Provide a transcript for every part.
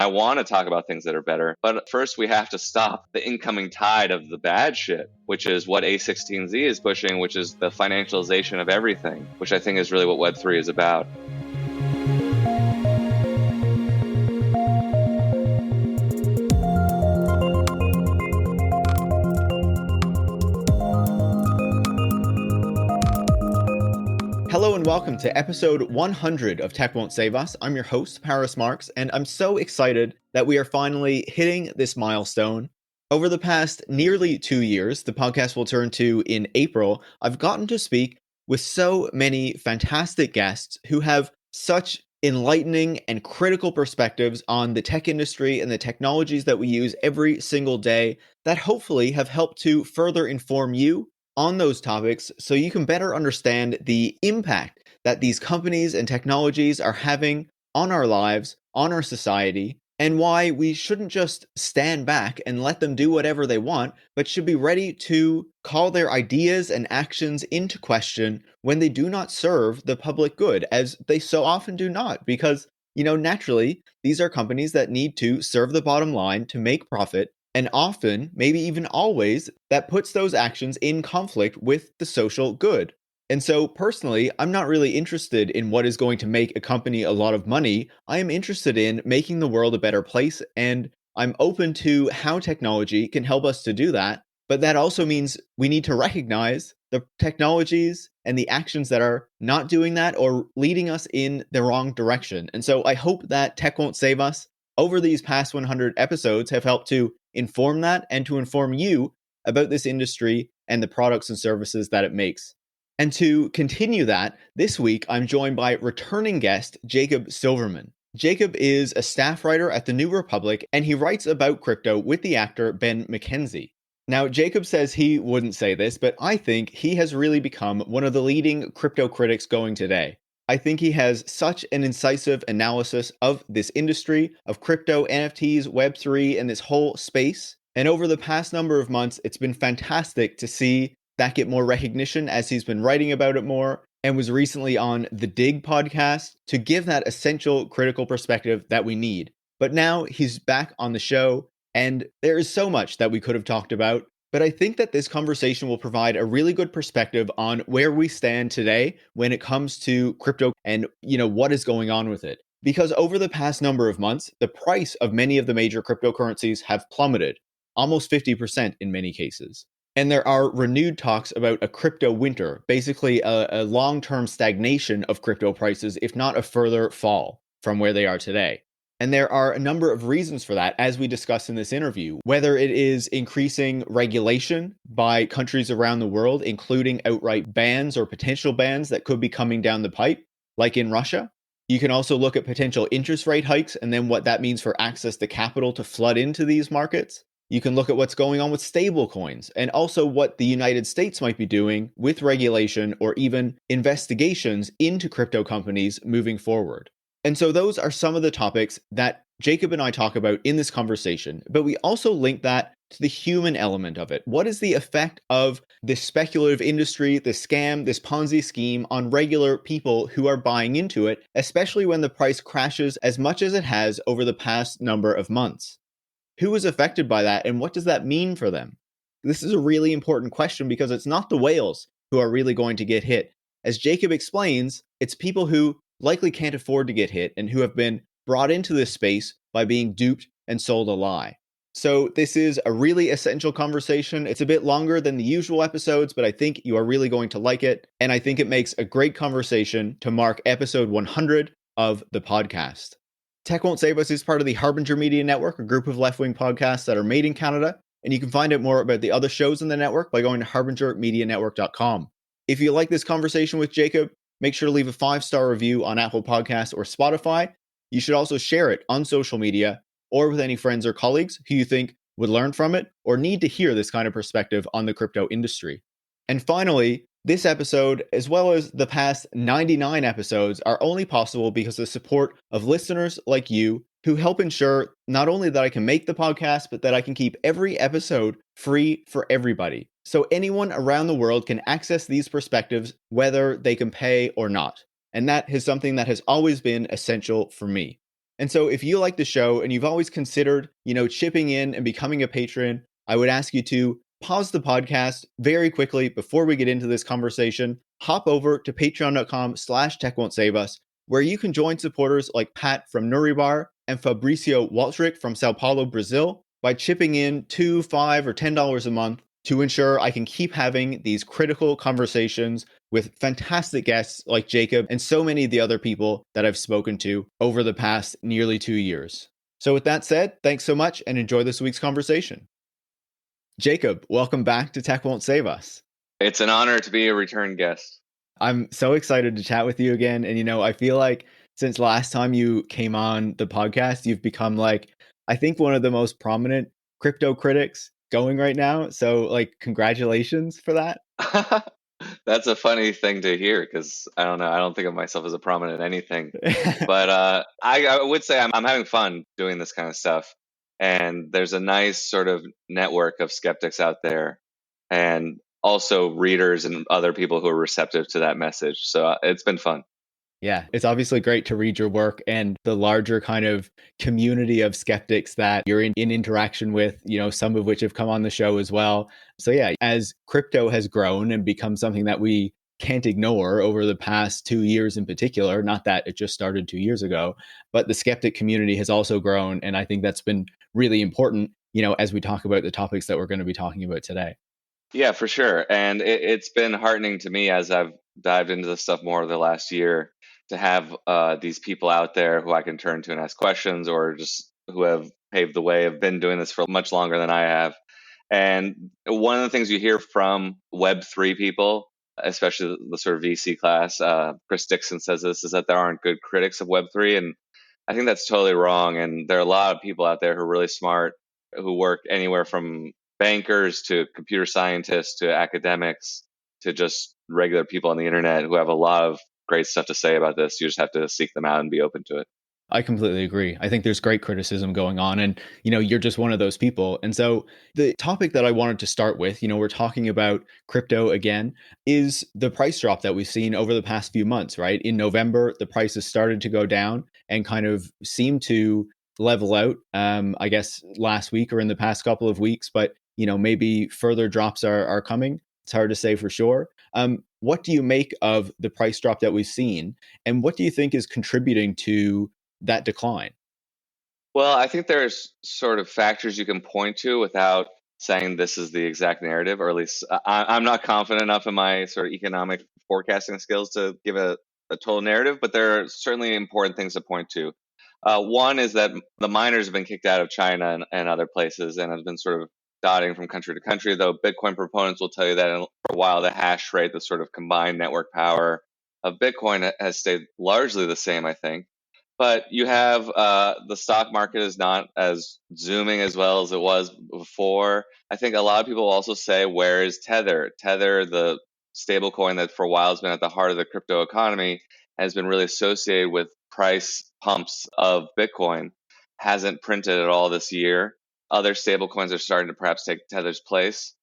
I want to talk about things that are better, but first we have to stop the incoming tide of the bad shit, which is what A16Z is pushing, which is the financialization of everything, which I think is really what Web3 is about. Hello and welcome to episode 100 of Tech Won't Save Us. I'm your host, Marx, and I'm so excited that we are finally hitting this milestone. Over the past nearly 2 years, the podcast will turn to in April, I've gotten to speak with so many fantastic guests who have such enlightening and critical perspectives on the tech industry and the technologies that we use every single day that hopefully have helped to further inform you on those topics so you can better understand the impact that these companies and technologies are having on our lives, on our society, and why we shouldn't just stand back and let them do whatever they want, but should be ready to call their ideas and actions into question when they do not serve the public good, as they so often do not, because, naturally, these are companies that need to serve the bottom line to make profit. And often, maybe even always, that puts those actions in conflict with the social good. And so personally, I'm not really interested in what is going to make a company a lot of money. I am interested in making the world a better place, and I'm open to how technology can help us to do that. But that also means we need to recognize the technologies and the actions that are not doing that or leading us in the wrong direction. And so I hope that Tech Won't Save Us over these past 100 episodes have helped to inform that and to inform you about this industry and the products and services that it makes. And to continue that, this week I'm joined by returning guest Jacob Silverman. Jacob is a staff writer at The New Republic, and he writes about crypto with the actor Ben McKenzie. Now, Jacob says he wouldn't say this, but I think he has really become one of the leading crypto critics going today. I think he has such an incisive analysis of this industry, of crypto, NFTs, Web3, and this whole space. And over the past number of months, it's been fantastic to see that get more recognition as he's been writing about it more, and was recently on the Dig podcast to give that essential critical perspective that we need. But now he's back on the show, and there is so much that we could have talked about. But I think that this conversation will provide a really good perspective on where we stand today when it comes to crypto and, what is going on with it. Because over the past number of months, the price of many of the major cryptocurrencies have plummeted, almost 50% in many cases. And there are renewed talks about a crypto winter, basically a long-term stagnation of crypto prices, if not a further fall from where they are today. And there are a number of reasons for that, as we discuss in this interview, whether it is increasing regulation by countries around the world, including outright bans or potential bans that could be coming down the pipe, like in Russia. You can also look at potential interest rate hikes and then what that means for access to capital to flood into these markets. You can look at what's going on with stablecoins and also what the United States might be doing with regulation or even investigations into crypto companies moving forward. And so those are some of the topics that Jacob and I talk about in this conversation, but we also link that to the human element of it. What is the effect of this speculative industry, this scam, this Ponzi scheme on regular people who are buying into it, especially when the price crashes as much as it has over the past number of months? Who is affected by that, and what does that mean for them? This is a really important question because it's not the whales who are really going to get hit. As Jacob explains, it's people who likely can't afford to get hit and who have been brought into this space by being duped and sold a lie. So this is a really essential conversation. It's a bit longer than the usual episodes, but I think you are really going to like it. And I think it makes a great conversation to mark episode 100 of the podcast. Tech Won't Save Us is part of the Harbinger Media Network, a group of left-wing podcasts that are made in Canada. And you can find out more about the other shows in the network by going to harbingermedianetwork.com. If you like this conversation with Jacob, make sure to leave a 5-star review on Apple Podcasts or Spotify. You should also share it on social media or with any friends or colleagues who you think would learn from it or need to hear this kind of perspective on the crypto industry. And finally, this episode, as well as the past 99 episodes, are only possible because of the support of listeners like you who help ensure not only that I can make the podcast, but that I can keep every episode free for everybody. So anyone around the world can access these perspectives, whether they can pay or not. And that is something that has always been essential for me. And so if you like the show and you've always considered, chipping in and becoming a patron, I would ask you to pause the podcast very quickly before we get into this conversation. Hop over to patreon.com/tech won't save us, where you can join supporters like Pat from Nuribar and Fabricio Waltrick from Sao Paulo, Brazil, by chipping in $2, $5, or $10 a month to ensure I can keep having these critical conversations with fantastic guests like Jacob and so many of the other people that I've spoken to over the past nearly 2 years. So with that said, thanks so much and enjoy this week's conversation. Jacob, welcome back to Tech Won't Save Us. It's an honor to be a return guest. I'm so excited to chat with you again. And, I feel like since last time you came on the podcast, you've become I think one of the most prominent crypto critics going right now. So congratulations for that. That's a funny thing to hear because I don't know. I don't think of myself as a prominent anything. But I would say I'm having fun doing this kind of stuff. And there's a nice sort of network of skeptics out there and also readers and other people who are receptive to that message. So it's been fun. Yeah, it's obviously great to read your work and the larger kind of community of skeptics that you're in interaction with, some of which have come on the show as well. So yeah, as crypto has grown and become something that we can't ignore over the past 2 years in particular, not that it just started 2 years ago, but the skeptic community has also grown. And I think that's been really important, as we talk about the topics that we're going to be talking about today. Yeah, for sure. And it's been heartening to me as I've dived into this stuff more the last year to have these people out there who I can turn to and ask questions, or just who have paved the way, have been doing this for much longer than I have. And one of the things you hear from Web3 people, especially the sort of VC class, Chris Dixon says this, is that there aren't good critics of Web3. And I think that's totally wrong. And there are a lot of people out there who are really smart, who work anywhere from bankers to computer scientists to academics to just regular people on the internet who have a lot of great stuff to say about this. You just have to seek them out and be open to it. I completely agree. I think there's great criticism going on, and you're just one of those people. And so the topic that I wanted to start with, we're talking about crypto again, is the price drop that we've seen over the past few months, right? In November, the prices started to go down and kind of seemed to level out, I guess last week or in the past couple of weeks, but maybe further drops are coming. It's hard to say for sure. What do you make of the price drop that we've seen, and what do you think is contributing to that decline? Well, I think there's sort of factors you can point to without saying this is the exact narrative, or at least I'm not confident enough in my sort of economic forecasting skills to give a total narrative, but there are certainly important things to point to. One is that the miners have been kicked out of China and other places and have been sort of dotting from country to country, though Bitcoin proponents will tell you that for a while the hash rate, the sort of combined network power of Bitcoin, has stayed largely the same, I think. But you have the stock market is not as zooming as well as it was before. I think a lot of people also say, where is Tether? Tether, the stablecoin that for a while has been at the heart of the crypto economy, has been really associated with price pumps of Bitcoin, hasn't printed at all this year. Other stablecoins are starting to perhaps take Tether's place.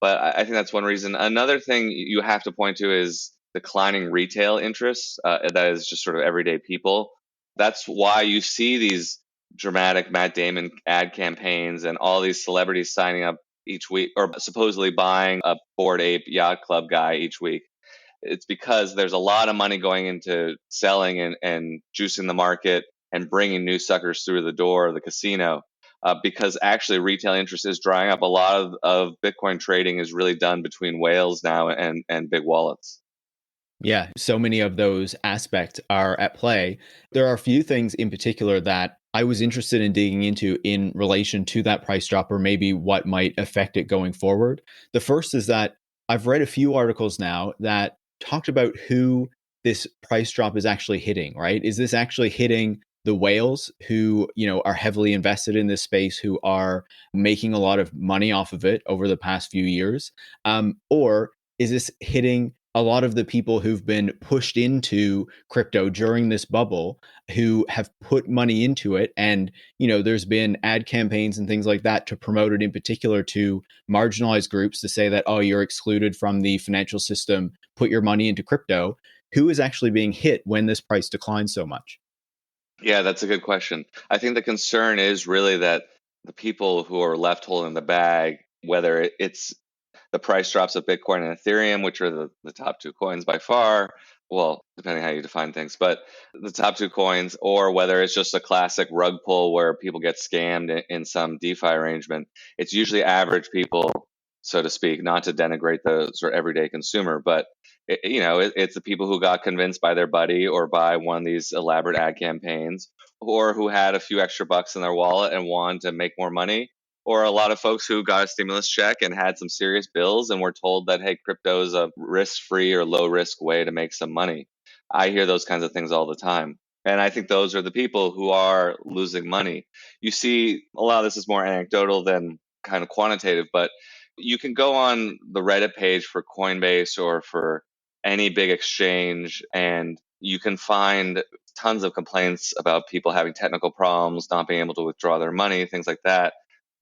But I think that's one reason. Another thing you have to point to is declining retail interests. That is just sort of everyday people. That's why you see these dramatic Matt Damon ad campaigns and all these celebrities signing up each week, or supposedly buying a Bored Ape Yacht Club guy each week. It's because there's a lot of money going into selling and juicing the market and bringing new suckers through the door of the casino. Because actually retail interest is drying up. A lot of Bitcoin trading is really done between whales now and big wallets. Yeah, so many of those aspects are at play. There are a few things in particular that I was interested in digging into in relation to that price drop, or maybe what might affect it going forward. The first is that I've read a few articles now that talked about who this price drop is actually hitting, right? Is this actually hitting the whales who, are heavily invested in this space, who are making a lot of money off of it over the past few years? Or is this hitting a lot of the people who've been pushed into crypto during this bubble, who have put money into it? And, there's been ad campaigns and things like that to promote it, in particular to marginalized groups, to say that, oh, you're excluded from the financial system, put your money into crypto. Who is actually being hit when this price declines so much? Yeah, that's a good question. I think the concern is really that the people who are left holding the bag, whether it's the price drops of Bitcoin and Ethereum, which are the top two coins by far. Well, depending how you define things, but the top two coins, or whether it's just a classic rug pull where people get scammed in some DeFi arrangement. It's usually average people, so to speak, not to denigrate the sort of everyday consumer, but it's the people who got convinced by their buddy or by one of these elaborate ad campaigns, or who had a few extra bucks in their wallet and wanted to make more money, or a lot of folks who got a stimulus check and had some serious bills and were told that, hey, crypto is a risk-free or low-risk way to make some money. I hear those kinds of things all the time. And I think those are the people who are losing money. You see, a lot of this is more anecdotal than kind of quantitative, but you can go on the Reddit page for Coinbase or for any big exchange, and you can find tons of complaints about people having technical problems, not being able to withdraw their money, things like that.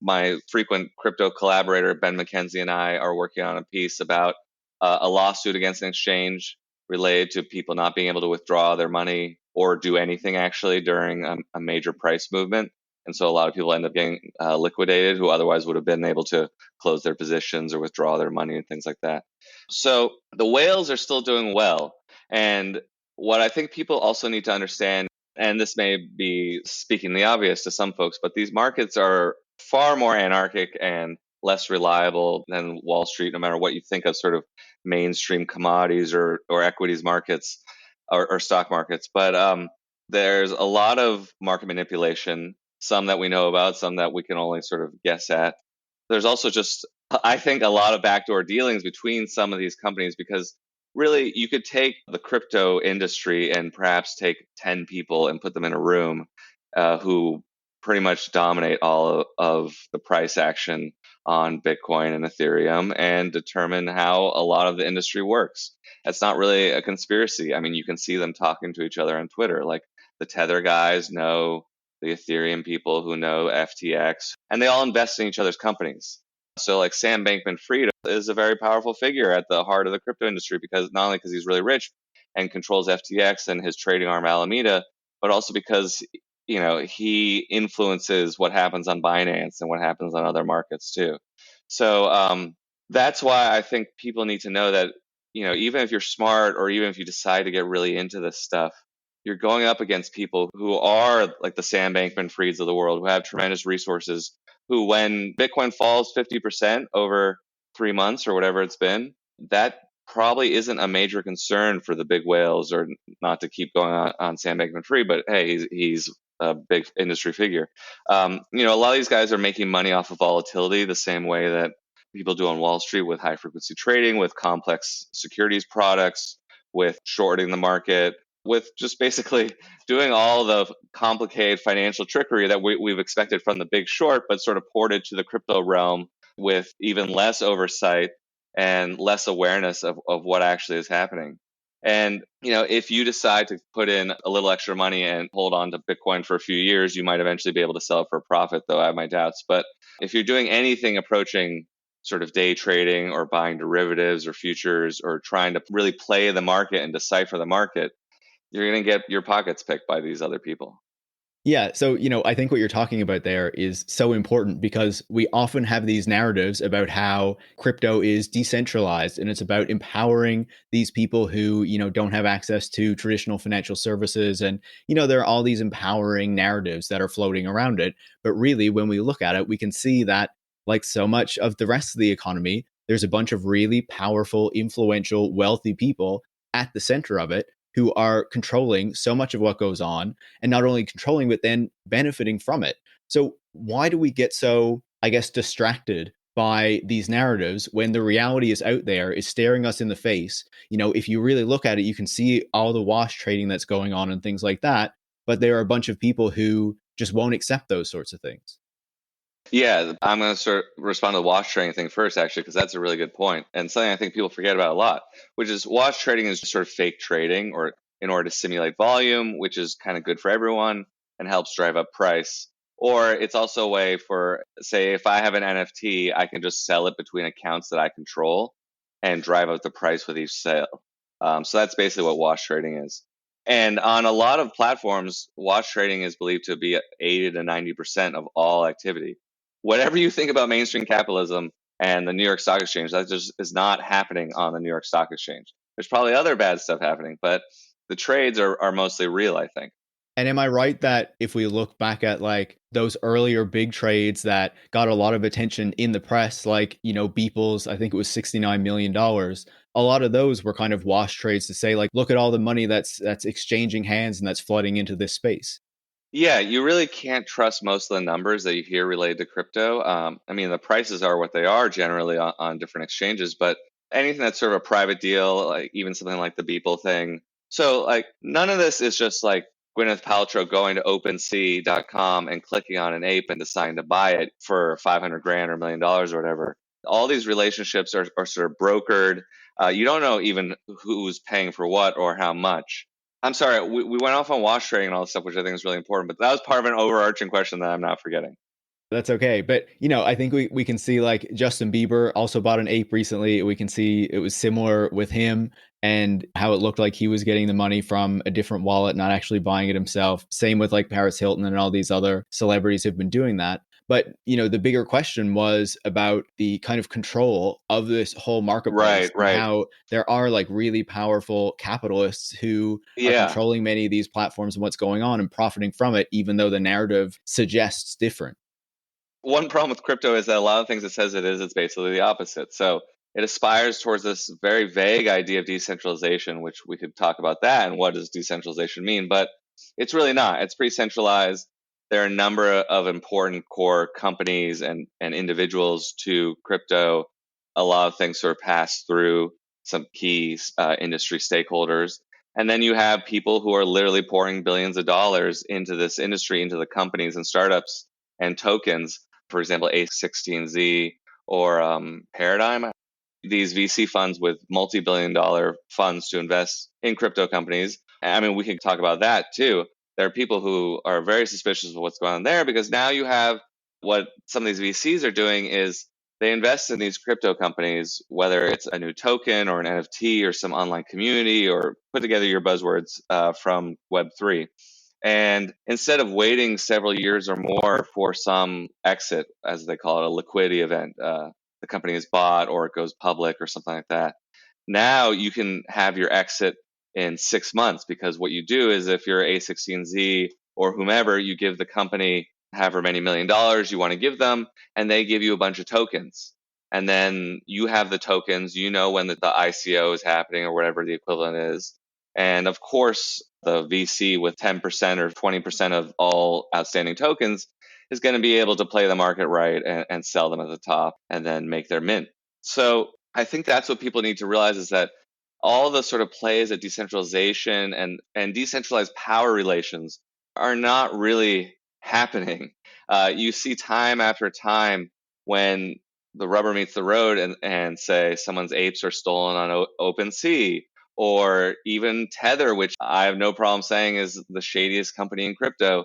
My frequent crypto collaborator, Ben McKenzie, and I are working on a piece about a lawsuit against an exchange related to people not being able to withdraw their money or do anything actually during a major price movement. And so a lot of people end up getting liquidated who otherwise would have been able to close their positions or withdraw their money and things like that. So the whales are still doing well. And what I think people also need to understand, and this may be speaking the obvious to some folks, but these markets are far more anarchic and less reliable than Wall Street, no matter what you think of sort of mainstream commodities or equities markets or stock markets. But there's a lot of market manipulation, some that we know about, some that we can only sort of guess at. There's also just, I think, a lot of backdoor dealings between some of these companies because really you could take the crypto industry and perhaps take 10 people and put them in a room who pretty much dominate all of the price action on Bitcoin and Ethereum and determine how a lot of the industry works. It's not really a conspiracy. I mean, you can see them talking to each other on Twitter. Like the Tether guys know the Ethereum people who know FTX, and they all invest in each other's companies. So, like Sam Bankman-Fried is a very powerful figure at the heart of the crypto industry because not only because he's really rich and controls FTX and his trading arm Alameda, but also because he influences what happens on Binance and what happens on other markets too. So that's why I think people need to know that even if you're smart or even if you decide to get really into this stuff, you're going up against people who are like the Sam Bankman-Frieds of the world, who have tremendous resources, who when Bitcoin falls 50% over 3 months or whatever it's been, that probably isn't a major concern for the big whales, or not to keep going on Sam Bankman-Fried, but hey, he's a big industry figure. A lot of these guys are making money off of volatility the same way that people do on Wall Street with high frequency trading, with complex securities products, with shorting the market, with just basically doing all the complicated financial trickery that we've expected from the big short, but sort of ported to the crypto realm with even less oversight and less awareness of what actually is happening. And, if you decide to put in a little extra money and hold on to Bitcoin for a few years, you might eventually be able to sell it for a profit, though I have my doubts. But if you're doing anything approaching sort of day trading or buying derivatives or futures or trying to really play the market and decipher the market, you're going to get your pockets picked by these other people. Yeah, so I think what you're talking about there is so important because we often have these narratives about how crypto is decentralized and it's about empowering these people who, don't have access to traditional financial services. And, there are all these empowering narratives that are floating around it. But really, when we look at it, we can see that, like so much of the rest of the economy, there's a bunch of really powerful, influential, wealthy people at the center of it who are controlling so much of what goes on, and not only controlling, but then benefiting from it. So why do we get so, I guess, distracted by these narratives when the reality is out there, is staring us in the face? If you really look at it, you can see all the wash trading that's going on and things like that. But there are a bunch of people who just won't accept those sorts of things. Yeah, I'm going to sort of respond to the wash trading thing first, actually, because that's a really good point and something I think people forget about a lot, which is wash trading is just sort of fake trading, or in order to simulate volume, which is kind of good for everyone and helps drive up price. Or it's also a way for, say, if I have an NFT, I can just sell it between accounts that I control and drive up the price with each sale. So that's basically what wash trading is. And on a lot of platforms, wash trading is believed to be 80 to 90% of all activity. Whatever you think about mainstream capitalism and the New York Stock Exchange, that just is not happening on the New York Stock Exchange. There's probably other bad stuff happening, but the trades are mostly real, I think. And am I right that if we look back at like those earlier big trades that got a lot of attention in the press, like, Beeple's, I think it was $69 million, a lot of those were kind of wash trades to say, like, look at all the money that's exchanging hands and that's flooding into this space. Yeah, you really can't trust most of the numbers that you hear related to crypto. I mean, the prices are what they are generally on different exchanges, but anything that's sort of a private deal, like even something like the Beeple thing. So, like, none of this is just like Gwyneth Paltrow going to OpenSea.com and clicking on an ape and deciding to buy it for 500 grand or $1 million or whatever. All these relationships are sort of brokered. You don't know even who's paying for what or how much. I'm sorry, we went off on wash trading and all this stuff, which I think is really important, but that was part of an overarching question that I'm not forgetting. That's okay. But, I think we can see like Justin Bieber also bought an ape recently. We can see it was similar with him and how it looked like he was getting the money from a different wallet, not actually buying it himself. Same with like Paris Hilton and all these other celebrities have been doing that. But, the bigger question was about the kind of control of this whole marketplace Right, and right. how there are like really powerful capitalists who are Yeah. controlling many of these platforms and what's going on and profiting from it, even though the narrative suggests different. One problem with crypto is that a lot of things it says it is, it's basically the opposite. So it aspires towards this very vague idea of decentralization, which we could talk about that and what does decentralization mean, but it's really not. It's pretty centralized. There are a number of important core companies and individuals to crypto. A lot of things sort of pass through some key industry stakeholders. And then you have people who are literally pouring billions of dollars into this industry, into the companies and startups and tokens, for example, A16Z or Paradigm, these VC funds with multi-billion-dollar funds to invest in crypto companies. I mean, we can talk about that too. There are people who are very suspicious of what's going on there because now you have what some of these VCs are doing is they invest in these crypto companies, whether it's a new token or an NFT or some online community, or put together your buzzwords from Web3. And instead of waiting several years or more for some exit, as they call it, a liquidity event, the company is bought or it goes public or something like that, now you can have your exit in 6 months because what you do is if you're A16Z or whomever, you give the company however many $1 million you want to give them, and they give you a bunch of tokens. And then you have the tokens, you know when the ICO is happening or whatever the equivalent is. And of course, the VC with 10% or 20% of all outstanding tokens is going to be able to play the market right and sell them at the top and then make their mint. So I think that's what people need to realize is that all the sort of plays at decentralization and decentralized power relations are not really happening. You see time after time when the rubber meets the road and say someone's apes are stolen on OpenSea or even Tether, which I have no problem saying is the shadiest company in crypto.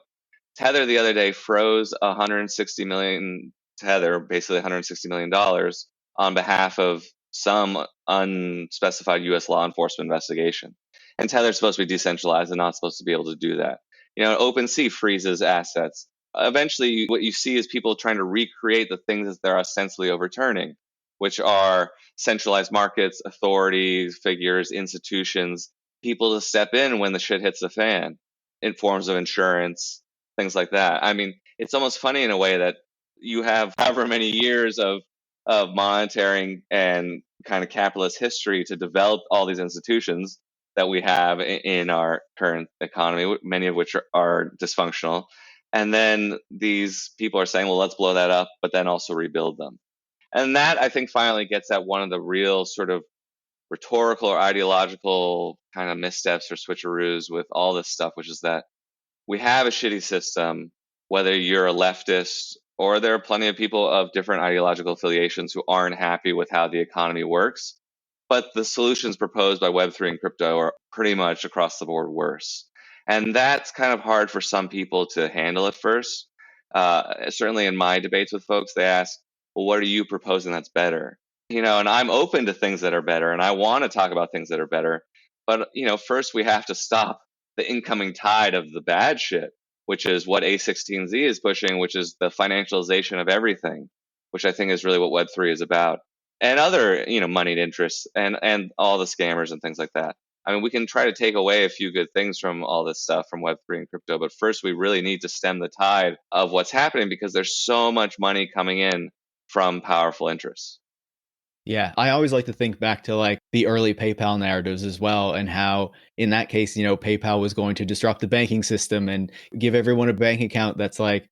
Tether the other day froze 160 million Tether, basically 160 million dollars, on behalf of some unspecified U.S. law enforcement investigation. And Tether's supposed to be decentralized and not supposed to be able to do that. OpenSea freezes assets. Eventually, what you see is people trying to recreate the things that they're ostensibly overturning, which are centralized markets, authorities, figures, institutions, people to step in when the shit hits the fan in forms of insurance, things like that. I mean, it's almost funny in a way that you have however many years of monitoring and kind of capitalist history to develop all these institutions that we have in our current economy, many of which are dysfunctional. And then these people are saying, well, let's blow that up, but then also rebuild them. And that, I think, finally gets at one of the real sort of rhetorical or ideological kind of missteps or switcheroos with all this stuff, which is that we have a shitty system, whether you're a leftist or there are plenty of people of different ideological affiliations who aren't happy with how the economy works. But the solutions proposed by Web3 and crypto are pretty much across the board worse. And that's kind of hard for some people to handle at first. Certainly in my debates with folks, they ask, well, what are you proposing that's better? And I'm open to things that are better and I want to talk about things that are better. But, first we have to stop the incoming tide of the bad shit, which is what A16Z is pushing, which is the financialization of everything, which I think is really what Web3 is about, and other moneyed interests and all the scammers and things like that. I mean, we can try to take away a few good things from all this stuff from Web3 and crypto, but first we really need to stem the tide of what's happening because there's so much money coming in from powerful interests. Yeah, I always like to think back to like the early PayPal narratives as well, and how in that case, PayPal was going to disrupt the banking system and give everyone a bank account that's like,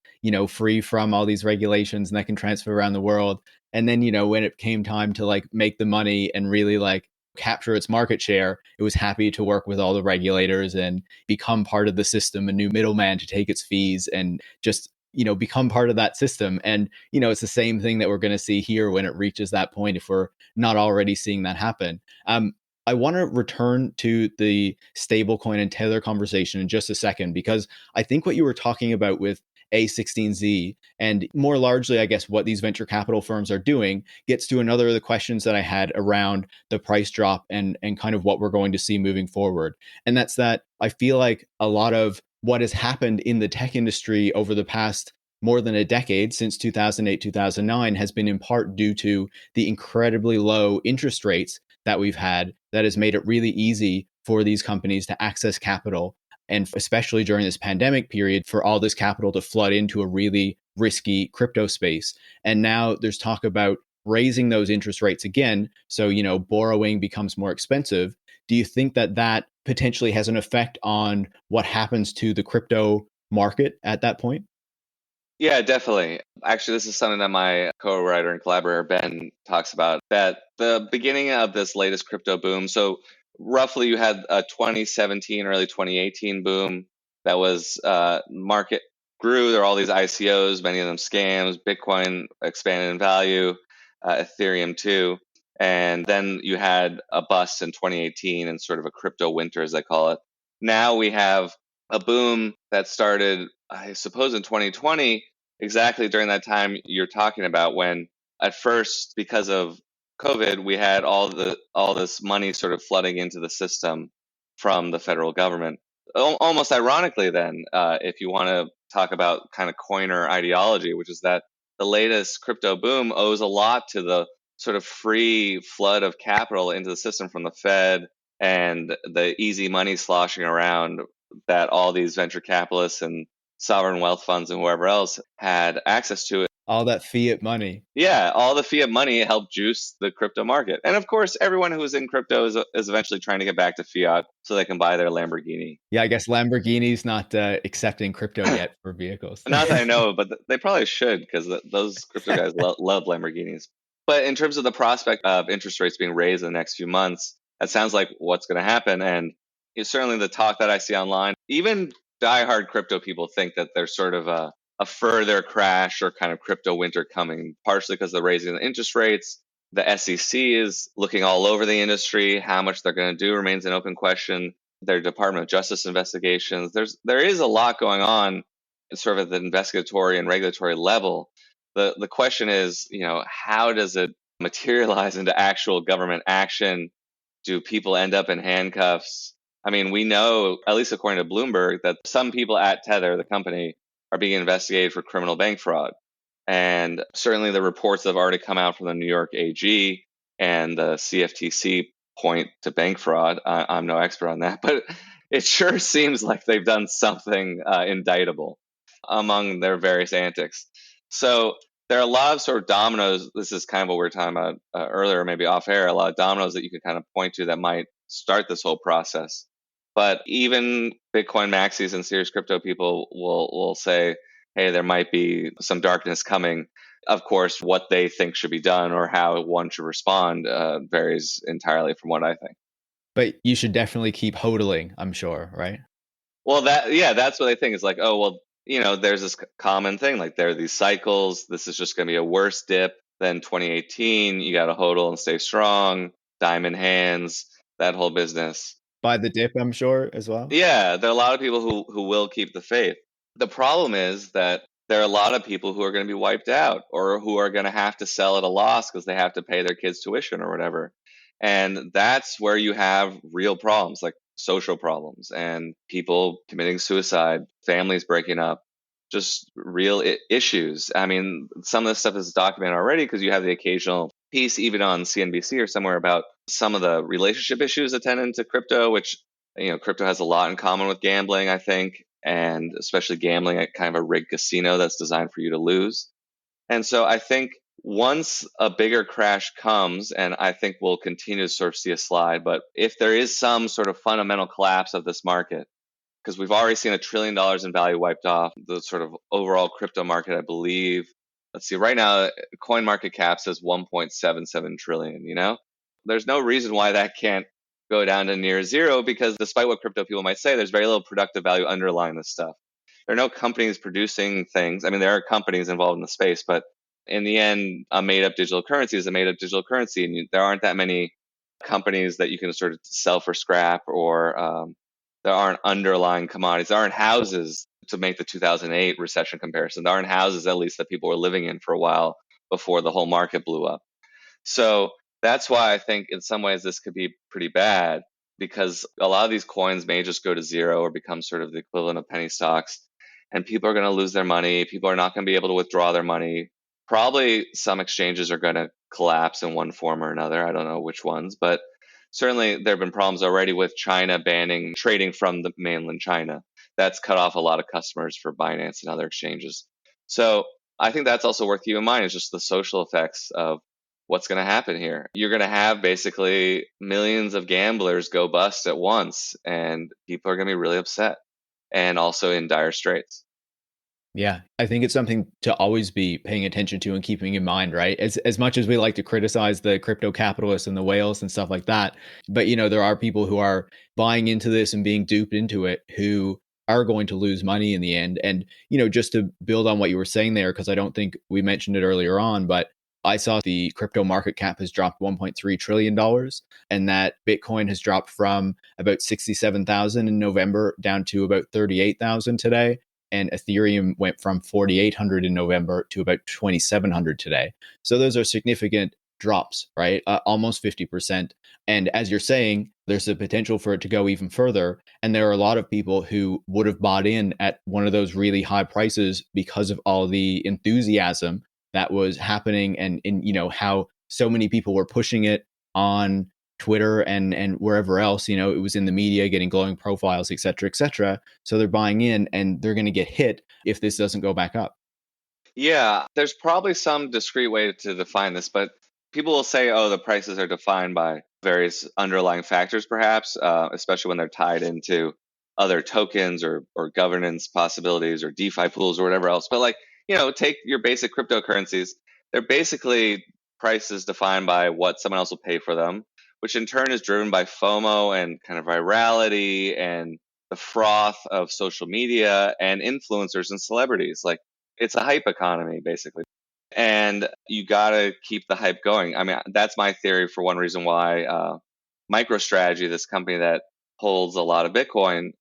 free from all these regulations and that can transfer around the world. And then, when it came time to like make the money and really like capture its market share, it was happy to work with all the regulators and become part of the system, a new middleman to take its fees and just become part of that system. And it's the same thing that we're going to see here when it reaches that point, if we're not already seeing that happen. I want to return to the stablecoin and Tether conversation in just a second, because I think what you were talking about with A16Z and more largely, I guess, what these venture capital firms are doing gets to another of the questions that I had around the price drop and kind of what we're going to see moving forward. And that's that I feel like a lot of what has happened in the tech industry over the past more than a decade, since 2008, 2009, has been in part due to the incredibly low interest rates that we've had that has made it really easy for these companies to access capital. And especially during this pandemic period, for all this capital to flood into a really risky crypto space. And now there's talk about raising those interest rates again. So, borrowing becomes more expensive. Do you think that that potentially has an effect on what happens to the crypto market at that point? Yeah, definitely. Actually, this is something that my co-writer and collaborator Ben talks about. That the beginning of this latest crypto boom. So roughly, you had a 2017, early 2018 boom. That was market grew. There were all these ICOs, many of them scams. Bitcoin expanded in value, Ethereum too. And then you had a bust in 2018 and sort of a crypto winter, as I call it. Now we have a boom that started, I suppose, in 2020, exactly during that time you're talking about, when at first, because of COVID, we had all this money sort of flooding into the system from the federal government. Almost ironically, then, if you want to talk about kind of coiner ideology, which is that the latest crypto boom owes a lot to the sort of free flood of capital into the system from the Fed and the easy money sloshing around that all these venture capitalists and sovereign wealth funds and whoever else had access to it. All that fiat money. Yeah, all the fiat money helped juice the crypto market. And of course, everyone who's in crypto is eventually trying to get back to fiat so they can buy their Lamborghini. Yeah, I guess Lamborghini's not accepting crypto yet for vehicles. Not that I know, but they probably should, because those crypto guys love Lamborghinis. But in terms of the prospect of interest rates being raised in the next few months, that sounds like what's going to happen. And it's certainly the talk that I see online. Even diehard crypto people think that there's sort of a further crash or kind of crypto winter coming, partially because of the raising of the interest rates. The SEC is looking all over the industry. How much they're going to do remains an open question. Their Department of Justice investigations. There is a lot going on sort of at the investigatory and regulatory level. The question is, how does it materialize into actual government action? Do people end up in handcuffs? I mean, we know, at least according to Bloomberg, that some people at Tether, the company, are being investigated for criminal bank fraud. And certainly the reports that have already come out from the New York AG and the CFTC point to bank fraud. I'm no expert on that, but it sure seems like they've done something indictable among their various antics. So there are a lot of sort of dominoes. This is kind of what we were talking about earlier, maybe off air, a lot of dominoes that you could kind of point to that might start this whole process. But even Bitcoin maxis and serious crypto people will say, hey, there might be some darkness coming. Of course, what they think should be done or how one should respond varies entirely from what I think. But you should definitely keep hodling, I'm sure, right? Well, that's what I think. Is like, oh, well, there's this common thing. Like, there are these cycles. This is just going to be a worse dip than 2018. You got to hodl and stay strong. Diamond hands, that whole business. Buy the dip, I'm sure, as well. Yeah, there are a lot of people who will keep the faith. The problem is that there are a lot of people who are going to be wiped out or who are going to have to sell at a loss because they have to pay their kids' tuition or whatever. And that's where you have real problems. Like, social problems and people committing suicide, families breaking up, just real issues. I mean, some of this stuff is documented already because you have the occasional piece, even on CNBC or somewhere, about some of the relationship issues attendant to crypto, which, crypto has a lot in common with gambling, I think, and especially gambling at kind of a rigged casino that's designed for you to lose. And so I think once a bigger crash comes, and I think we'll continue to sort of see a slide, but if there is some sort of fundamental collapse of this market, because we've already seen $1 trillion in value wiped off the sort of overall crypto market, I believe. Let's see, right now, coin market cap says 1.77 trillion, There's no reason why that can't go down to near zero, because despite what crypto people might say, there's very little productive value underlying this stuff. There are no companies producing things. I mean, there are companies involved in the space, but in the end, a made up digital currency is a made up digital currency. And there aren't that many companies that you can sort of sell for scrap, or there aren't underlying commodities. There aren't houses, to make the 2008 recession comparison. There aren't houses, at least, that people were living in for a while before the whole market blew up. So that's why I think in some ways this could be pretty bad, because a lot of these coins may just go to zero or become sort of the equivalent of penny stocks. And people are going to lose their money. People are not going to be able to withdraw their money. Probably some exchanges are going to collapse in one form or another. I don't know which ones, but certainly there have been problems already with China banning trading from the mainland China. That's cut off a lot of customers for Binance and other exchanges. So I think that's also worth keeping in mind, is just the social effects of what's going to happen here. You're going to have basically millions of gamblers go bust at once, and people are going to be really upset and also in dire straits. Yeah, I think it's something to always be paying attention to and keeping in mind, right? As much as we like to criticize the crypto capitalists and the whales and stuff like that, but there are people who are buying into this and being duped into it who are going to lose money in the end. And just to build on what you were saying there, because I don't think we mentioned it earlier on, but I saw the crypto market cap has dropped $1.3 trillion, and that Bitcoin has dropped from about 67,000 in November down to about 38,000 today. And Ethereum went from 4,800 in November to about 2,700 today. So those are significant drops, right? Almost 50%. And as you're saying, there's the potential for it to go even further. And there are a lot of people who would have bought in at one of those really high prices because of all the enthusiasm that was happening, and how so many people were pushing it on Twitter and wherever else. It was in the media, getting glowing profiles, et cetera, et cetera. So they're buying in, and they're going to get hit if this doesn't go back up. Yeah, there's probably some discrete way to define this, but people will say, oh, the prices are defined by various underlying factors, perhaps, especially when they're tied into other tokens or governance possibilities or DeFi pools or whatever else. But take your basic cryptocurrencies. They're basically prices defined by what someone else will pay for them, which in turn is driven by FOMO and kind of virality and the froth of social media and influencers and celebrities. It's a hype economy, basically. And you got to keep the hype going. I mean, that's my theory for one reason why MicroStrategy, this company that holds a lot of Bitcoin,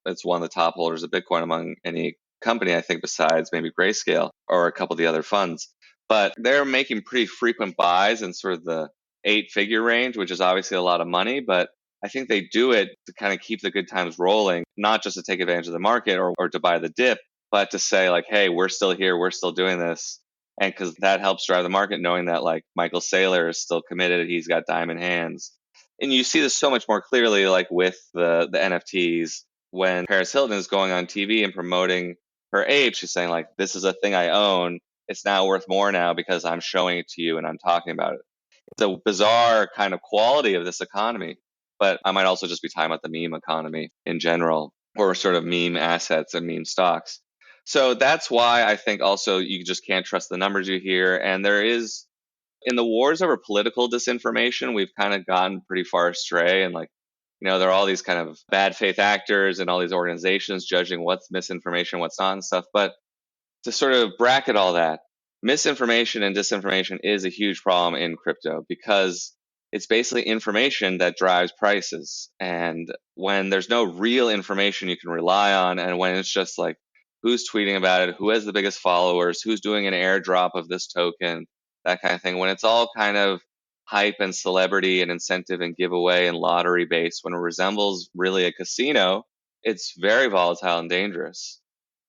it's one of the top holders of Bitcoin among any company, I think, besides maybe Grayscale or a couple of the other funds. But they're making pretty frequent buys in sort of the 8-figure range, which is obviously a lot of money. But I think they do it to kind of keep the good times rolling, not just to take advantage of the market or to buy the dip, but to say hey, we're still here, we're still doing this. And because that helps drive the market, knowing that Michael Saylor is still committed, he's got diamond hands. And you see this so much more clearly with the NFTs. When Paris Hilton is going on TV and promoting her ape, she's saying this is a thing I own. It's now worth more now because I'm showing it to you and I'm talking about it. It's a bizarre kind of quality of this economy. But I might also just be talking about the meme economy in general, or sort of meme assets and meme stocks. So that's why I think also you just can't trust the numbers you hear. And there is, in the wars over political disinformation, we've kind of gotten pretty far astray. And there are all these kind of bad faith actors and all these organizations judging what's misinformation, what's not and stuff. But to sort of bracket all that, misinformation and disinformation is a huge problem in crypto, because it's basically information that drives prices. And when there's no real information you can rely on, and when it's just who's tweeting about it, who has the biggest followers, who's doing an airdrop of this token, that kind of thing, when it's all kind of hype and celebrity and incentive and giveaway and lottery based when it resembles really a casino, it's very volatile and dangerous.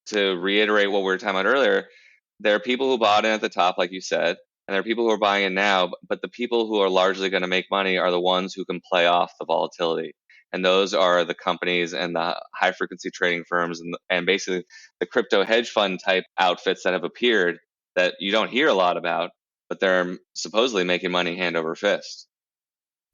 To reiterate what we were talking about earlier, there are people who bought in at the top, like you said, and there are people who are buying in now, but the people who are largely going to make money are the ones who can play off the volatility. And those are the companies and the high frequency trading firms and basically the crypto hedge fund type outfits that have appeared that you don't hear a lot about, but they're supposedly making money hand over fist.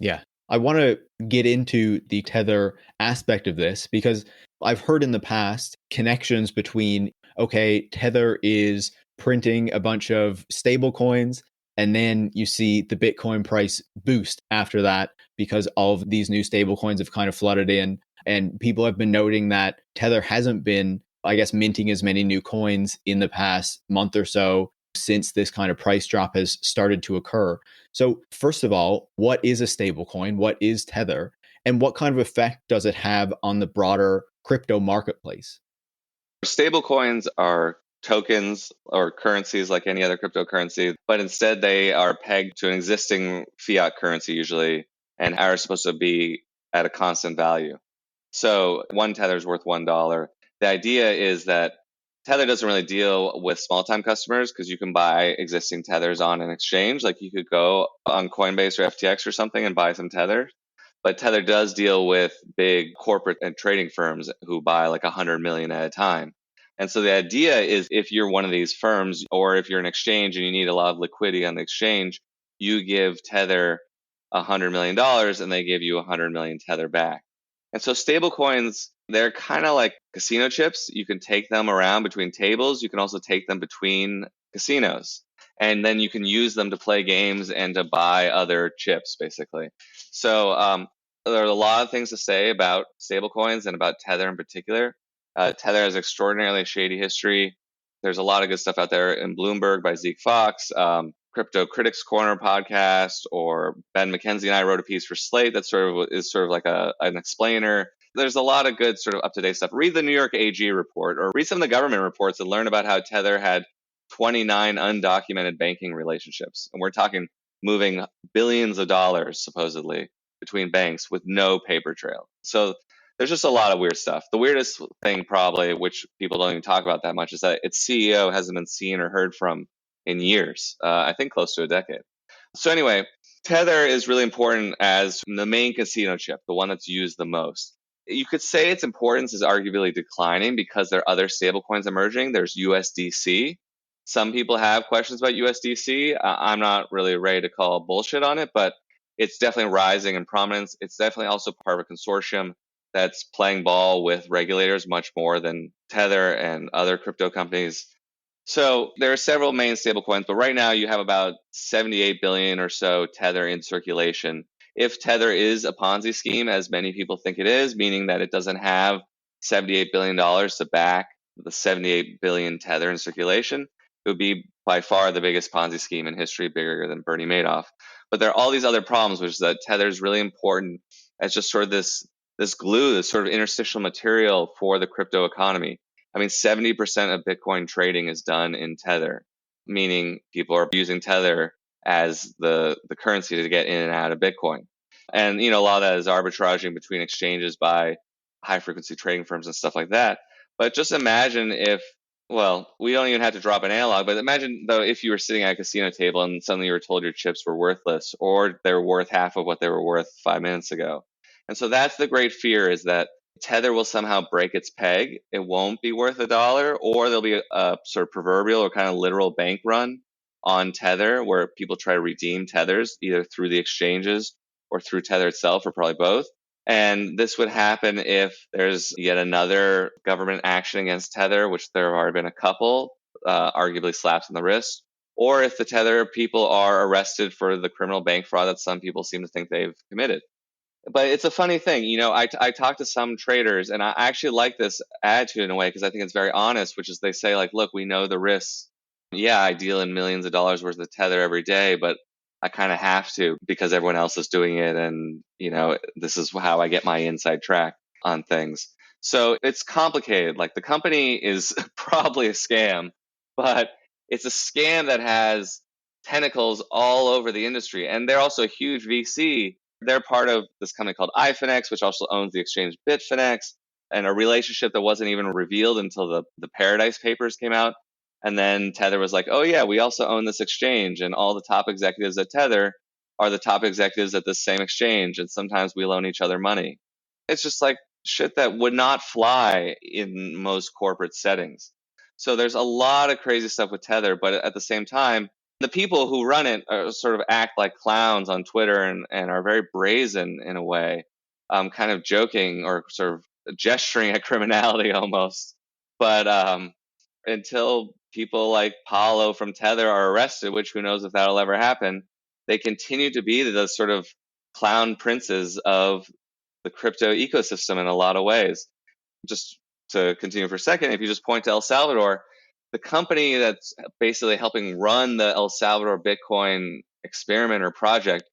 Yeah. I want to get into the Tether aspect of this because I've heard in the past connections between, okay, Tether is printing a bunch of stable coins, and then you see the Bitcoin price boost after that because all of these new stable coins have kind of flooded in. And people have been noting that Tether hasn't been, I guess, minting as many new coins in the past month or so since this kind of price drop has started to occur. So, first of all, what is a stablecoin? What is Tether? And what kind of effect does it have on the broader crypto marketplace? Stablecoins are tokens or currencies like any other cryptocurrency, but instead they are pegged to an existing fiat currency usually and are supposed to be at a constant value. So one Tether is worth $1. The idea is that Tether doesn't really deal with small time customers because you can buy existing Tethers on an exchange. Like you could go on Coinbase or FTX or something and buy some Tether. But Tether does deal with big corporate and trading firms who buy like 100 million at a time. And so the idea is if you're one of these firms or if you're an exchange and you need a lot of liquidity on the exchange, you give Tether $100 million and they give you 100 million Tether back. And so stable coins, they're kind of like casino chips. You can take them around between tables. You can also take them between casinos. And then you can use them to play games and to buy other chips, basically. So there are a lot of things to say about stablecoins and about Tether in particular. Tether has extraordinarily shady history. There's a lot of good stuff out there in Bloomberg by Zeke Fox, Crypto Critics Corner podcast, or Ben McKenzie and I wrote a piece for Slate that is sort of like an explainer. There's a lot of good sort of up-to-date stuff. Read the New York AG report or read some of the government reports and learn about how Tether had 29 undocumented banking relationships. And we're talking moving billions of dollars, supposedly, between banks with no paper trail. So there's just a lot of weird stuff. The weirdest thing probably, which people don't even talk about that much, is that its CEO hasn't been seen or heard from in years, I think close to a decade. So anyway, Tether is really important as the main casino chip, the one that's used the most. You could say its importance is arguably declining because there are other stablecoins emerging. There's USDC. Some people have questions about USDC. I'm not really ready to call bullshit on it, but it's definitely rising in prominence. It's definitely also part of a consortium that's playing ball with regulators much more than Tether and other crypto companies. So there are several main stablecoins, but right now you have about 78 billion or so Tether in circulation. If Tether is a Ponzi scheme, as many people think it is, meaning that it doesn't have $78 billion to back the 78 billion Tether in circulation, it would be by far the biggest Ponzi scheme in history, bigger than Bernie Madoff. But there are all these other problems, which is that Tether is really important as just sort of this glue, this sort of interstitial material for the crypto economy. I mean, 70% of Bitcoin trading is done in Tether, meaning people are using Tether as the currency to get in and out of Bitcoin. And, a lot of that is arbitraging between exchanges by high frequency trading firms and stuff like that. But just imagine if, well, we don't even have to drop an analog, but imagine though if you were sitting at a casino table and suddenly you were told your chips were worthless or they're worth half of what they were worth 5 minutes ago. And so that's the great fear, is that Tether will somehow break its peg. It won't be worth $1, or there'll be a sort of proverbial or kind of literal bank run on Tether where people try to redeem Tethers either through the exchanges or through Tether itself, or probably both. And this would happen if there's yet another government action against Tether, which there have already been a couple, arguably slaps on the wrist, or if the Tether people are arrested for the criminal bank fraud that some people seem to think they've committed. But it's a funny thing, I talk to some traders and I actually like this attitude in a way because I think it's very honest, which is they say like, look, we know the risks. Yeah, I deal in millions of dollars worth of Tether every day, but I kind of have to because everyone else is doing it. And, this is how I get my inside track on things. So it's complicated. Like the company is probably a scam, but it's a scam that has tentacles all over the industry. And they're also a huge VC. They're part of this company called iFinex, which also owns the exchange Bitfinex, and a relationship that wasn't even revealed until the Paradise Papers came out. And then Tether was like, oh, yeah, we also own this exchange. And all the top executives at Tether are the top executives at this same exchange. And sometimes we loan each other money. It's just like shit that would not fly in most corporate settings. So there's a lot of crazy stuff with Tether. But at the same time, the people who run it sort of act like clowns on Twitter and are very brazen in a way, kind of joking or sort of gesturing at criminality almost. But until people like Paulo from Tether are arrested, which who knows if that'll ever happen, they continue to be the sort of clown princes of the crypto ecosystem in a lot of ways. Just to continue for a second, if you just point to El Salvador, the company that's basically helping run the El Salvador Bitcoin experiment or project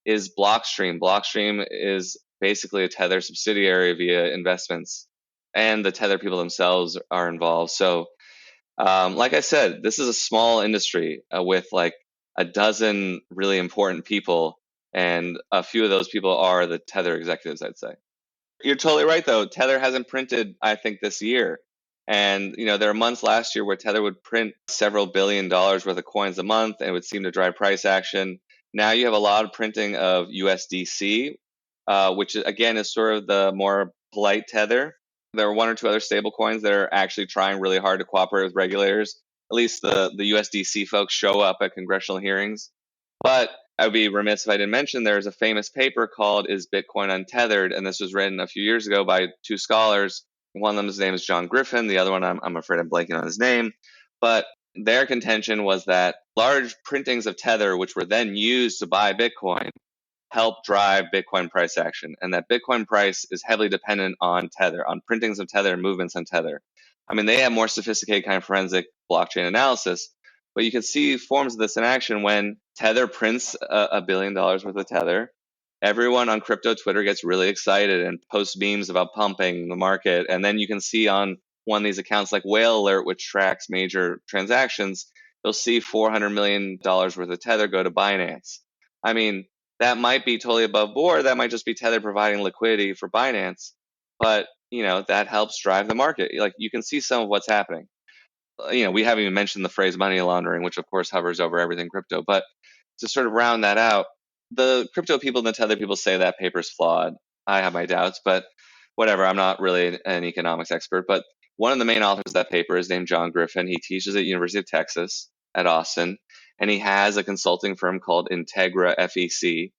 is Blockstream. Blockstream is basically a Tether subsidiary via investments, and the Tether people themselves are involved. So, like I said, this is a small industry with like a dozen really important people, and a few of those people are the Tether executives, I'd say. You're totally right, though. Tether hasn't printed, I think, this year. And, there are months last year where Tether would print several $billion worth of coins a month and it would seem to drive price action. Now you have a lot of printing of USDC, which again is sort of the more polite Tether. There are one or two other stable coins that are actually trying really hard to cooperate with regulators. At least the USDC folks show up at congressional hearings. But I would be remiss if I didn't mention there's a famous paper called Is Bitcoin Untethered? And this was written a few years ago by two scholars. One of them's name is John Griffin. The other one, I'm afraid I'm blanking on his name. But their contention was that large printings of Tether, which were then used to buy Bitcoin, help drive Bitcoin price action. And that Bitcoin price is heavily dependent on Tether, on printings of Tether and movements on Tether. I mean, they have more sophisticated kind of forensic blockchain analysis, but you can see forms of this in action when Tether prints $1 billion worth of Tether. Everyone on crypto Twitter gets really excited and posts memes about pumping the market. And then you can see on one of these accounts like Whale Alert, which tracks major transactions, you'll see $400 million worth of Tether go to Binance. I mean, that might be totally above board. That might just be Tether providing liquidity for Binance. But, that helps drive the market. Like you can see some of what's happening. We haven't even mentioned the phrase money laundering, which of course hovers over everything crypto. But to sort of round that out, the crypto people and the Tether people say that paper's flawed. I have my doubts, but whatever. I'm not really an economics expert. But one of the main authors of that paper is named John Griffin. He teaches at University of Texas at Austin, and he has a consulting firm called Integra FEC.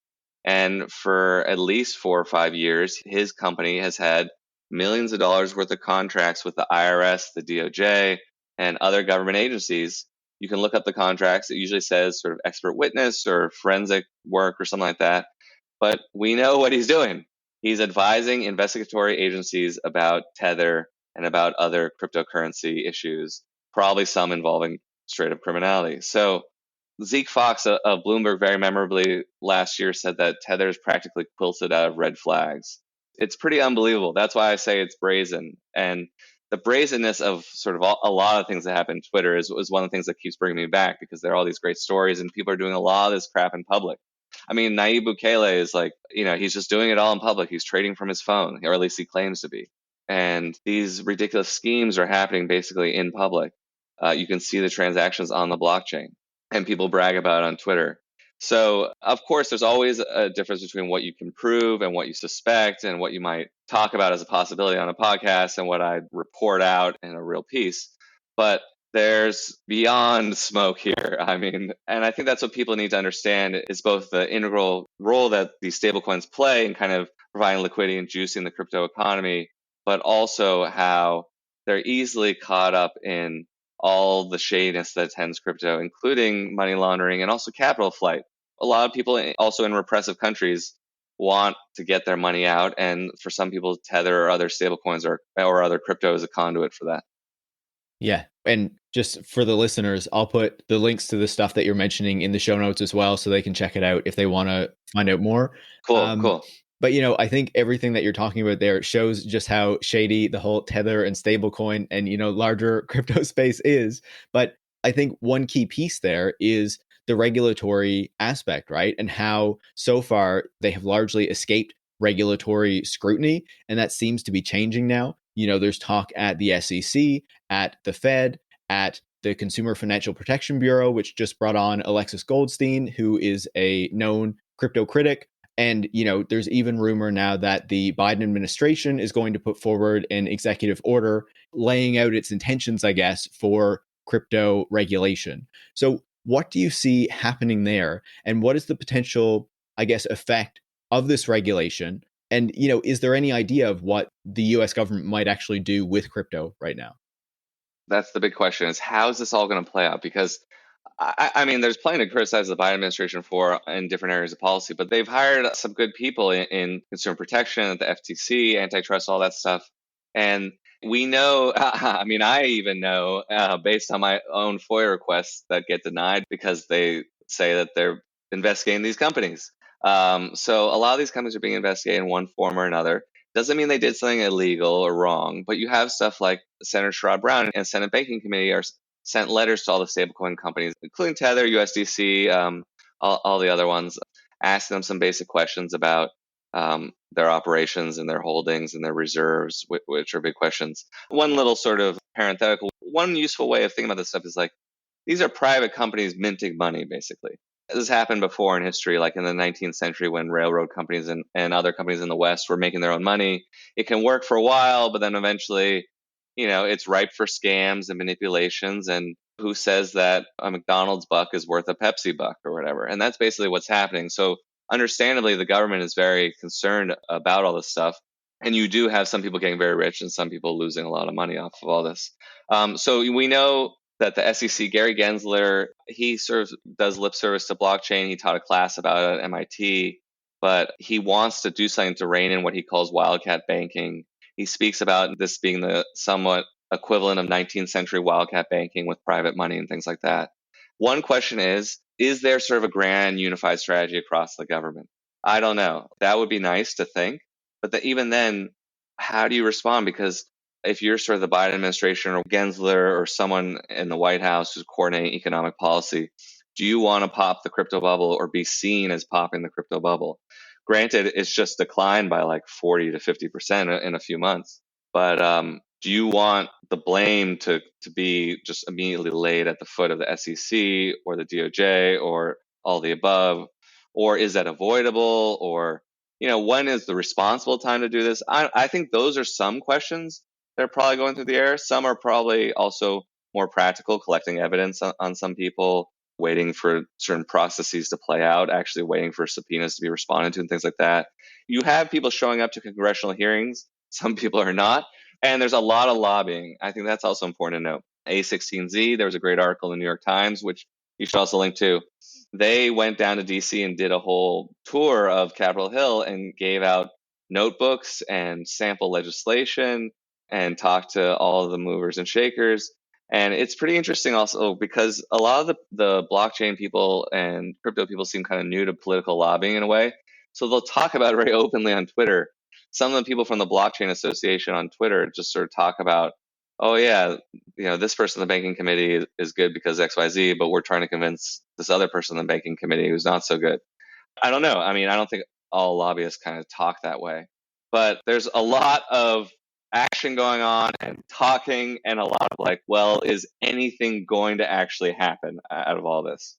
And for at least 4 or 5 years, his company has had millions of dollars worth of contracts with the IRS, the DOJ, and other government agencies. You can look up the contracts. It usually says sort of expert witness or forensic work or something like that. But we know what he's doing. He's advising investigatory agencies about Tether and about other cryptocurrency issues, probably some involving straight up criminality. So Zeke Fox of Bloomberg very memorably last year said that Tether is practically quilted out of red flags. It's pretty unbelievable. That's why I say it's brazen. And the brazenness of sort of a lot of things that happen on Twitter is one of the things that keeps bringing me back, because there are all these great stories and people are doing a lot of this crap in public. I mean, Nayib Bukele is like, he's just doing it all in public. He's trading from his phone, or at least he claims to be. And these ridiculous schemes are happening basically in public. You can see the transactions on the blockchain, and people brag about it on Twitter. So, of course, there's always a difference between what you can prove and what you suspect and what you might talk about as a possibility on a podcast and what I report out in a real piece. But there's beyond smoke here. I mean, and I think that's what people need to understand is both the integral role that these stablecoins play in kind of providing liquidity and juicing the crypto economy, but also how they're easily caught up in all the shadiness that attends crypto, including money laundering and also capital flight. A lot of people also in repressive countries want to get their money out. And for some people, Tether or other stablecoins or other crypto is a conduit for that. Yeah. And just for the listeners, I'll put the links to the stuff that you're mentioning in the show notes as well, so they can check it out if they want to find out more. Cool. But, I think everything that you're talking about there shows just how shady the whole Tether and stablecoin and, larger crypto space is. But I think one key piece there is the regulatory aspect, right? And how so far they have largely escaped regulatory scrutiny. And that seems to be changing now. There's talk at the SEC, at the Fed, at the Consumer Financial Protection Bureau, which just brought on Alexis Goldstein, who is a known crypto critic. And, there's even rumor now that the Biden administration is going to put forward an executive order laying out its intentions, I guess, for crypto regulation. So what do you see happening there? And what is the potential, I guess, effect of this regulation? And, is there any idea of what the US government might actually do with crypto right now? That's the big question, is how is this all going to play out? Because I mean, there's plenty to criticize the Biden administration for in different areas of policy, but they've hired some good people in consumer protection, the FTC, antitrust, all that stuff. And we know, I mean, I even know based on my own FOIA requests that get denied because they say that they're investigating these companies. So a lot of these companies are being investigated in one form or another. Doesn't mean they did something illegal or wrong, but you have stuff like Senator Sherrod Brown and Senate Banking Committee are sent letters to all the stablecoin companies, including Tether, USDC, all the other ones, asking them some basic questions about their operations and their holdings and their reserves, which are big questions. One little sort of parenthetical, one useful way of thinking about this stuff is like, these are private companies minting money, basically. This happened before in history, like in the 19th century when railroad companies and other companies in the West were making their own money. It can work for a while, but then eventually, it's ripe for scams and manipulations. And who says that a McDonald's buck is worth a Pepsi buck or whatever? And that's basically what's happening. So understandably, the government is very concerned about all this stuff. And you do have some people getting very rich and some people losing a lot of money off of all this. So we know that the SEC, Gary Gensler, he sort of does lip service to blockchain. He taught a class about it at MIT, but he wants to do something to rein in what he calls wildcat banking. He speaks about this being the somewhat equivalent of 19th century wildcat banking with private money and things like that. One question is there sort of a grand unified strategy across the government? I don't know. That would be nice to think. But even then, how do you respond? Because if you're sort of the Biden administration or Gensler or someone in the White House who's coordinating economic policy, do you want to pop the crypto bubble or be seen as popping the crypto bubble? Granted, it's just declined by like 40 to 50% in a few months. But do you want the blame to be just immediately laid at the foot of the SEC or the DOJ or all the above? Or is that avoidable? Or, when is the responsible time to do this? I think those are some questions that are probably going through the air. Some are probably also more practical, collecting evidence on some people, waiting for certain processes to play out, actually waiting for subpoenas to be responded to and things like that. You have people showing up to congressional hearings. Some people are not. And there's a lot of lobbying. I think that's also important to note. A16Z, there was a great article in the New York Times, which you should also link to. They went down to DC and did a whole tour of Capitol Hill and gave out notebooks and sample legislation and talked to all of the movers and shakers. And it's pretty interesting also because a lot of the blockchain people and crypto people seem kind of new to political lobbying in a way. So they'll talk about it very openly on Twitter. Some of the people from the Blockchain Association on Twitter just sort of talk about, oh yeah, this person in the banking committee is good because XYZ, but we're trying to convince this other person in the banking committee who's not so good. I don't know. I mean, I don't think all lobbyists kind of talk that way, but there's a lot of action going on and talking and a lot of like, well, is anything going to actually happen out of all this?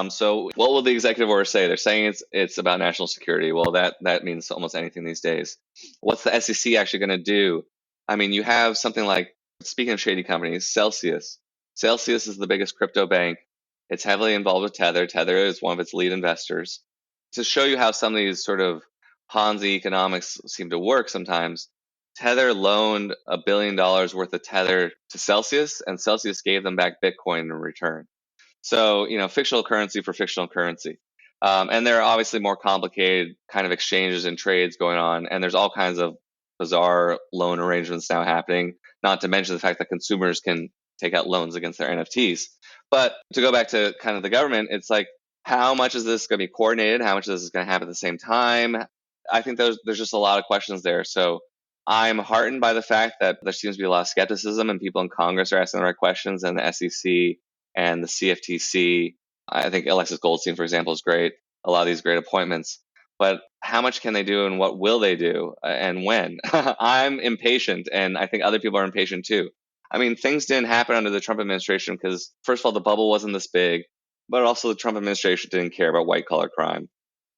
So what will the executive order say? They're saying it's about national security. Well, that means almost anything these days. What's the SEC actually going to do? I mean, you have something like, speaking of shady companies, Celsius. Celsius is the biggest crypto bank. It's heavily involved with Tether. Tether is one of its lead investors. To show you how some of these sort of Ponzi economics seem to work sometimes, Tether loaned $1 billion worth of Tether to Celsius, and Celsius gave them back Bitcoin in return. So, fictional currency for fictional currency. And there are obviously more complicated kind of exchanges and trades going on. And there's all kinds of bizarre loan arrangements now happening, not to mention the fact that consumers can take out loans against their NFTs. But to go back to kind of the government, it's like, how much is this going to be coordinated? How much of this is going to happen at the same time? I think there's just a lot of questions there. So I'm heartened by the fact that there seems to be a lot of skepticism and people in Congress are asking the right questions, and the SEC and the CFTC I think Alexis Goldstein, for example, is great. A lot of these great appointments. But how much can they do and what will they do and when? I'm impatient, and I think other people are impatient too. I mean, things didn't happen under the Trump administration because, first of all, the bubble wasn't this big, but also the Trump administration didn't care about white collar crime.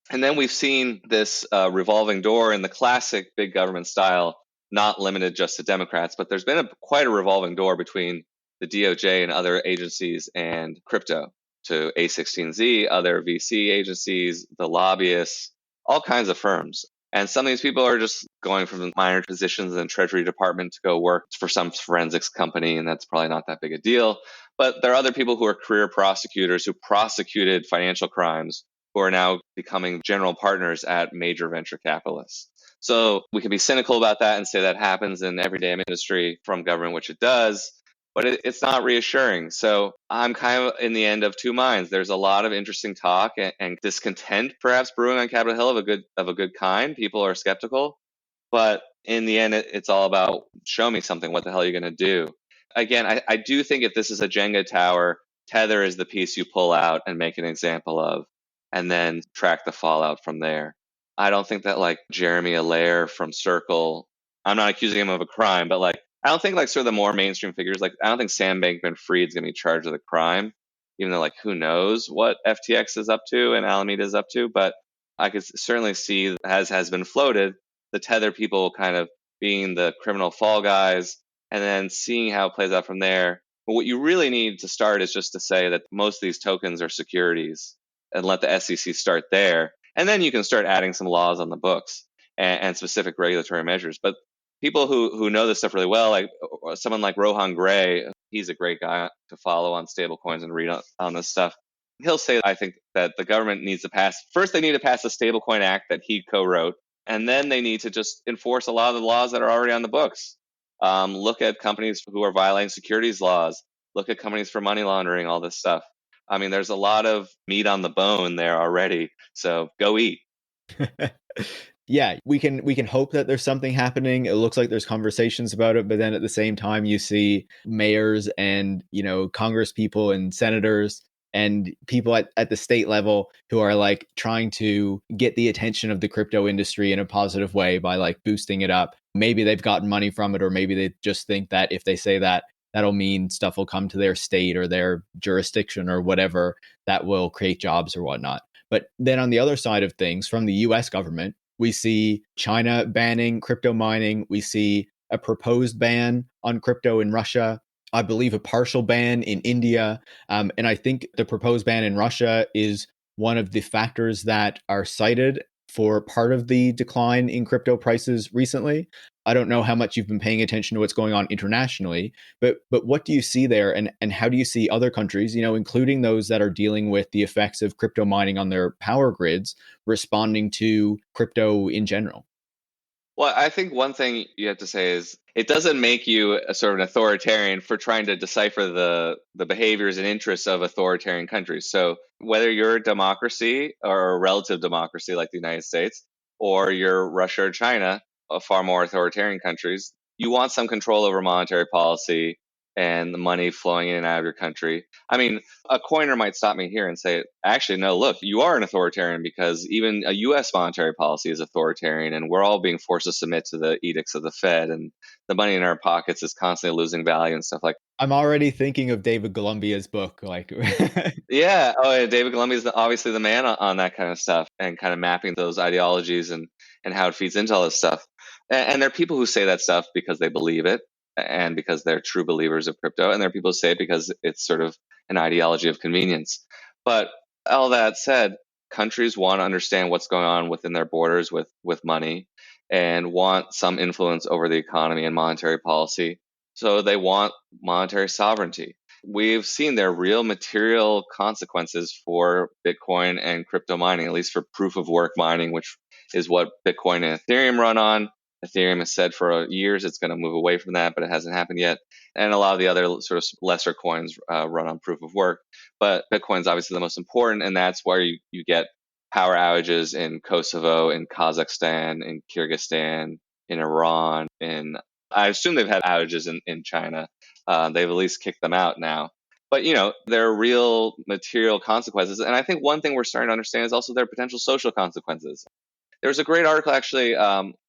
And then we've seen this revolving door in the classic big government style, not limited just to Democrats, but there's been quite a revolving door between the DOJ and other agencies and crypto to A16Z, other VC agencies, the lobbyists, all kinds of firms. And some of these people are just going from minor positions in the Treasury Department to go work for some forensics company, and that's probably not that big a deal. But there are other people who are career prosecutors who prosecuted financial crimes who are now becoming general partners at major venture capitalists. So we can be cynical about that and say that happens in every damn industry from government, which it does, but it's not reassuring. So I'm kind of in the end of two minds. There's a lot of interesting talk and discontent perhaps brewing on Capitol Hill of a good kind. People are skeptical, but in the end, it's all about show me something. What the hell are you going to do? Again, I do think if this is a Jenga tower, Tether is the piece you pull out and make an example of, and then track the fallout from there. I don't think that like Jeremy Allaire from Circle, I'm not accusing him of a crime, but like I don't think like sort of the more mainstream figures, like I don't think Sam Bankman-Fried's gonna be charged with a crime, even though like who knows what FTX is up to and Alameda is up to, but I could certainly see, as has been floated, the Tether people kind of being the criminal fall guys and then seeing how it plays out from there. But what you really need to start is just to say that most of these tokens are securities and let the SEC start there. And then you can start adding some laws on the books and specific regulatory measures. But people who know this stuff really well, like someone like Rohan Gray, he's a great guy to follow on stablecoins and read on this stuff. He'll say, I think that the government needs to pass, first they need to pass the Stablecoin Act that he co-wrote, and then they need to just enforce a lot of the laws that are already on the books. Look at companies who are violating securities laws. Look at companies for money laundering, all this stuff. I mean, there's a lot of meat on the bone there already. So go eat. Yeah, we can hope that there's something happening. It looks like there's conversations about it, but then at the same time you see mayors and, Congress people and senators and people at the state level who are like trying to get the attention of the crypto industry in a positive way by like boosting it up. Maybe they've gotten money from it, or maybe they just think that if they say that, that'll mean stuff will come to their state or their jurisdiction or whatever that will create jobs or whatnot. But then on the other side of things, from the US government, we see China banning crypto mining. We see a proposed ban on crypto in Russia. I believe a partial ban in India. And I think the proposed ban in Russia is one of the factors that are cited for part of the decline in crypto prices recently. I don't know how much you've been paying attention to what's going on internationally, but what do you see there, and how do you see other countries, including those that are dealing with the effects of crypto mining on their power grids, responding to crypto in general? Well, I think one thing you have to say is it doesn't make you a sort of an authoritarian for trying to decipher the behaviors and interests of authoritarian countries. So whether you're a democracy or a relative democracy like the United States, or you're Russia or China, far more authoritarian countries, you want some control over monetary policy and the money flowing in and out of your country. I mean, a coiner might stop me here and say, actually, no, look, you are an authoritarian because even a U.S. monetary policy is authoritarian, and we're all being forced to submit to the edicts of the Fed, and the money in our pockets is constantly losing value and stuff like. I'm already thinking of David Columbia's book. Like, Yeah, oh, yeah, David Columbi is obviously the man on that kind of stuff and kind of mapping those ideologies and how it feeds into all this stuff. And there are people who say that stuff because they believe it and because they're true believers of crypto, and there are people who say it because it's sort of an ideology of convenience. But all that said, countries want to understand what's going on within their borders with money and want some influence over the economy and monetary policy. So they want monetary sovereignty. We've seen there real material consequences for Bitcoin and crypto mining, at least for proof of work mining, which is what Bitcoin and Ethereum run on. Ethereum has said for years it's going to move away from that, but it hasn't happened yet. And a lot of the other sort of lesser coins run on proof of work. But Bitcoin's obviously the most important, and that's where you get power outages in Kosovo, in Kazakhstan, in Kyrgyzstan, in Iran, I assume they've had outages in China. They've at least kicked them out now. But, there are real material consequences. And I think one thing we're starting to understand is also there are potential social consequences. There was a great article actually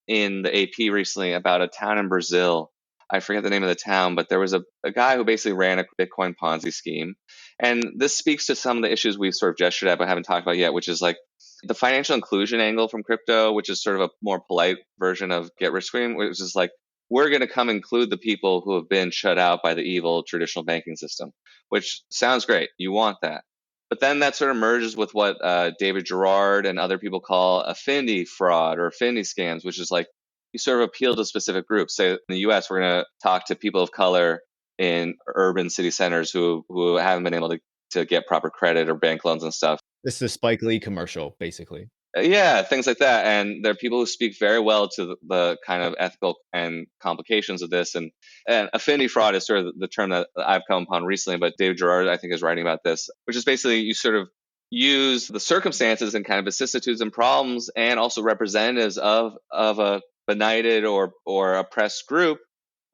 in the AP recently about a town in Brazil. I forget the name of the town, but there was a guy who basically ran a Bitcoin Ponzi scheme. And this speaks to some of the issues we've sort of gestured at but haven't talked about yet, which is like the financial inclusion angle from crypto, which is sort of a more polite version of get rich scheme, which is like, we're going to come include the people who have been shut out by the evil traditional banking system, which sounds great. You want that. But then that sort of merges with what David Gerard and other people call affinity fraud or affinity scams, which is like you sort of appeal to specific groups. Say in the US, we're going to talk to people of color in urban city centers who haven't been able to get proper credit or bank loans and stuff. This is a Spike Lee commercial, basically. Yeah, things like that. And there are people who speak very well to the kind of ethical and complications of this. And affinity fraud is sort of the term that I've come upon recently, but David Gerard, I think, is writing about this, which is basically you sort of use the circumstances and kind of vicissitudes and problems and also representatives of a benighted or oppressed group,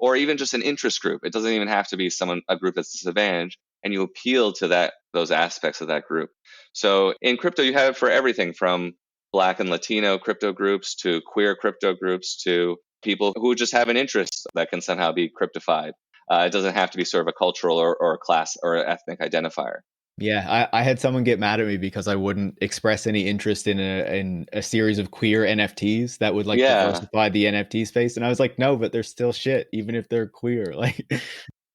or even just an interest group. It doesn't even have to be a group that's disadvantaged, and you appeal to those aspects of that group. So in crypto, you have it for everything from Black and Latino crypto groups to queer crypto groups to people who just have an interest that can somehow be cryptified. It doesn't have to be sort of a cultural or class or ethnic identifier. Yeah, I had someone get mad at me because I wouldn't express any interest in a series of queer NFTs that would like Yeah. diversify the NFT space, and I was like, no, but they're still shit, even if they're queer. Like,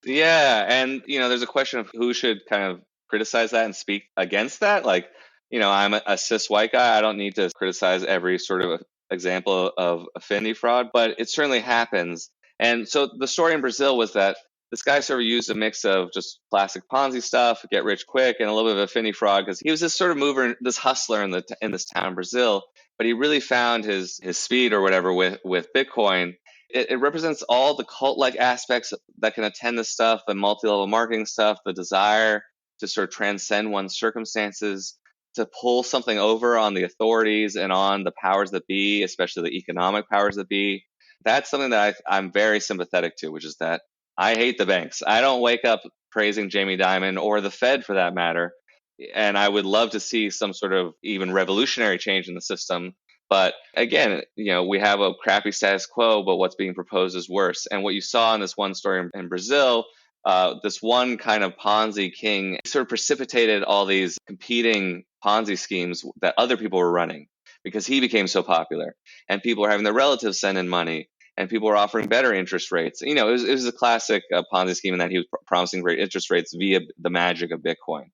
Yeah, and there's a question of who should kind of criticize that and speak against that. Like, I'm a cis white guy. I don't need to criticize every sort of example of affinity fraud, but it certainly happens. And so the story in Brazil was that this guy sort of used a mix of just classic Ponzi stuff, get rich quick, and a little bit of affinity fraud because he was this sort of mover, this hustler in this town in Brazil. But he really found his speed or whatever with Bitcoin. It represents all the cult-like aspects that can attend this stuff, the multi-level marketing stuff, the desire to sort of transcend one's circumstances, to pull something over on the authorities and on the powers that be, especially the economic powers that be. That's something that I'm very sympathetic to, which is that I hate the banks. I don't wake up praising Jamie Dimon or the Fed for that matter. And I would love to see some sort of even revolutionary change in the system. But again, we have a crappy status quo, but what's being proposed is worse. And what you saw in this one story in Brazil, this one kind of Ponzi king sort of precipitated all these competing Ponzi schemes that other people were running because he became so popular and people were having their relatives send in money and people were offering better interest rates. It was a classic Ponzi scheme in that he was promising great interest rates via the magic of Bitcoin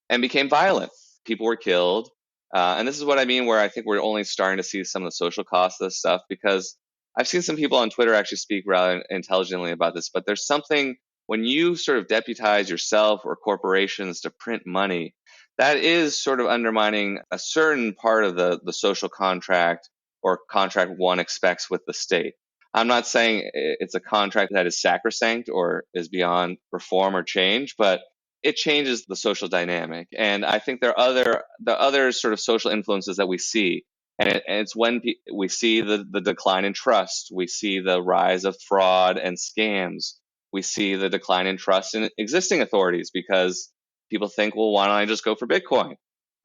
and became violent. People were killed. And this is what I mean, where I think we're only starting to see some of the social costs of this stuff, because I've seen some people on Twitter actually speak rather intelligently about this. But there's something when you sort of deputize yourself or corporations to print money, that is sort of undermining a certain part of the social contract or contract one expects with the state. I'm not saying it's a contract that is sacrosanct or is beyond reform or change, but it changes the social dynamic. And I think there are the other sort of social influences that we see. And it's when we see the decline in trust, we see the rise of fraud and scams, we see the decline in trust in existing authorities because people think, well, why don't I just go for Bitcoin?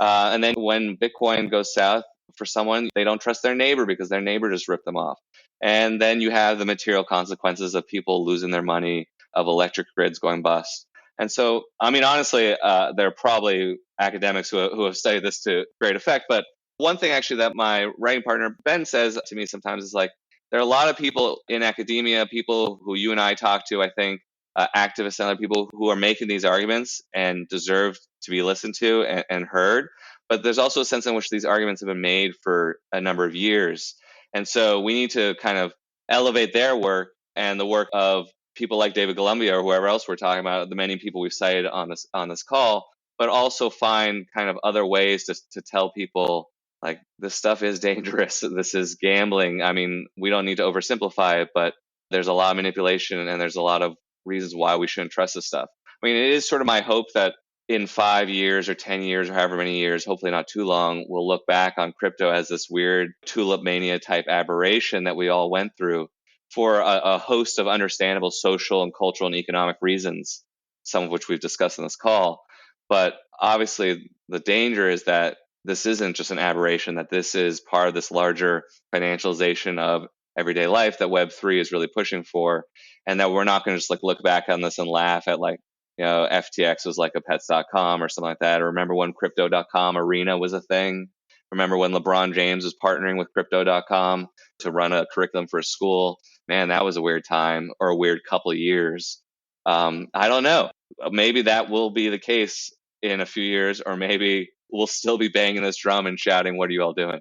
And then when Bitcoin goes south for someone, they don't trust their neighbor because their neighbor just ripped them off. And then you have the material consequences of people losing their money, of electric grids going bust. And so, I mean, honestly, there are probably academics who have studied this to great effect. But one thing actually that my writing partner, Ben, says to me sometimes is like, there are a lot of people in academia, people who you and I talk to, I think, activists and other people who are making these arguments and deserve to be listened to and heard. But there's also a sense in which these arguments have been made for a number of years. And so we need to kind of elevate their work and the work of people like David Columbia or whoever else we're talking about, the many people we've cited on this call, but also find kind of other ways to tell people like this stuff is dangerous. This is gambling. I mean, we don't need to oversimplify it, but there's a lot of manipulation and there's a lot of reasons why we shouldn't trust this stuff. I mean, it is sort of my hope that in 5 years or 10 years or however many years, hopefully not too long, we'll look back on crypto as this weird tulip mania type aberration that we all went through for a host of understandable social and cultural and economic reasons. some of which we've discussed in this call. But obviously, the danger is that this isn't just an aberration, that this is part of this larger financialization of everyday life that Web3 is really pushing for, and that we're not going to just like look back on this and laugh at like, FTX was like a pets.com or something like that. Or remember when crypto.com arena was a thing? Remember when LeBron James was partnering with crypto.com to run a curriculum for a school? Man, that was a weird time, or a weird couple of years. I don't know. Maybe that will be the case in a few years, or maybe we'll still be banging this drum and shouting, "What are you all doing?"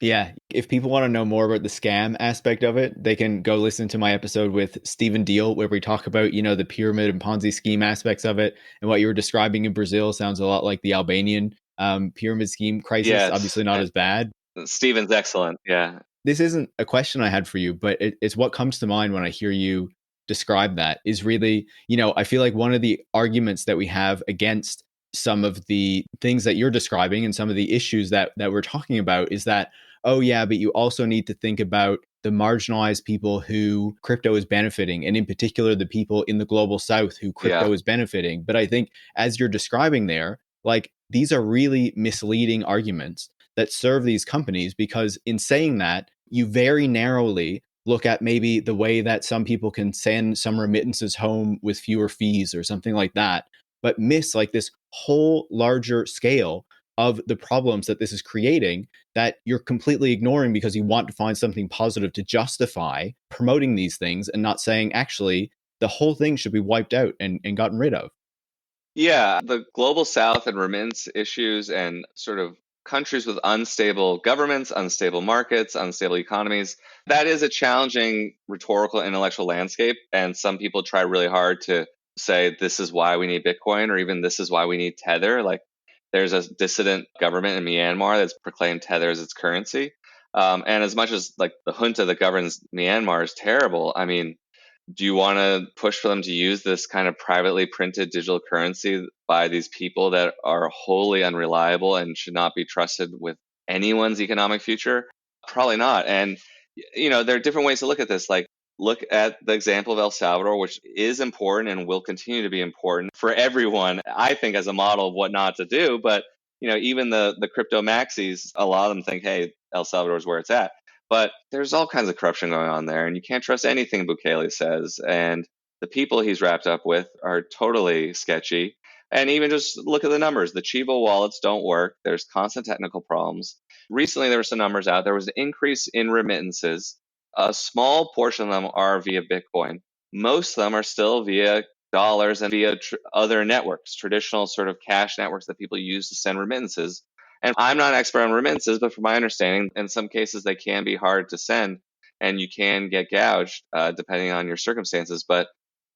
Yeah, if people want to know more about the scam aspect of it, they can go listen to my episode with Stephen Deal, where we talk about, the pyramid and Ponzi scheme aspects of it. And what you were describing in Brazil sounds a lot like the Albanian pyramid scheme crisis. Yes, Obviously not as bad. Steven's excellent. Yeah, This isn't a question I had for you, but it's what comes to mind when I hear you describe that is really, I feel like one of the arguments that we have against some of the things that you're describing and some of the issues that we're talking about is that, oh yeah, but you also need to think about the marginalized people who crypto is benefiting, and in particular the people in the global south who crypto yeah, is benefiting. But I think as you're describing there, like these are really misleading arguments that serve these companies, because in saying that, you very narrowly look at maybe the way that some people can send some remittances home with fewer fees or something like that, but miss like this whole larger scale of the problems that this is creating that you're completely ignoring because you want to find something positive to justify promoting these things, and not saying actually the whole thing should be wiped out and gotten rid of. yeah. The global south and remittance issues, and sort of countries with unstable governments, unstable markets, unstable economies. That is a challenging rhetorical intellectual landscape. And some people try really hard to say this is why we need Bitcoin, or even this is why we need Tether. Like there's a dissident government in Myanmar that's proclaimed Tether as its currency. And as much as like the junta that governs Myanmar is terrible, I mean, do you want to push for them to use this kind of privately printed digital currency by these people that are wholly unreliable and should not be trusted with anyone's economic future? Probably not. And there are different ways to look at this. Like, look at the example of El Salvador, which is important and will continue to be important for everyone, I think, as a model of what not to do. But even the crypto maxis, a lot of them think, hey, El Salvador is where it's at. But there's all kinds of corruption going on there, and you can't trust anything Bukele says. And the people he's wrapped up with are totally sketchy. And even just look at the numbers. The Chivo wallets don't work. There's constant technical problems. Recently, there were some numbers out. There was an increase in remittances. A small portion of them are via Bitcoin. Most of them are still via dollars and via other networks, traditional sort of cash networks that people use to send remittances. And I'm not an expert on remittances, but from my understanding, in some cases they can be hard to send, and you can get gouged depending on your circumstances. But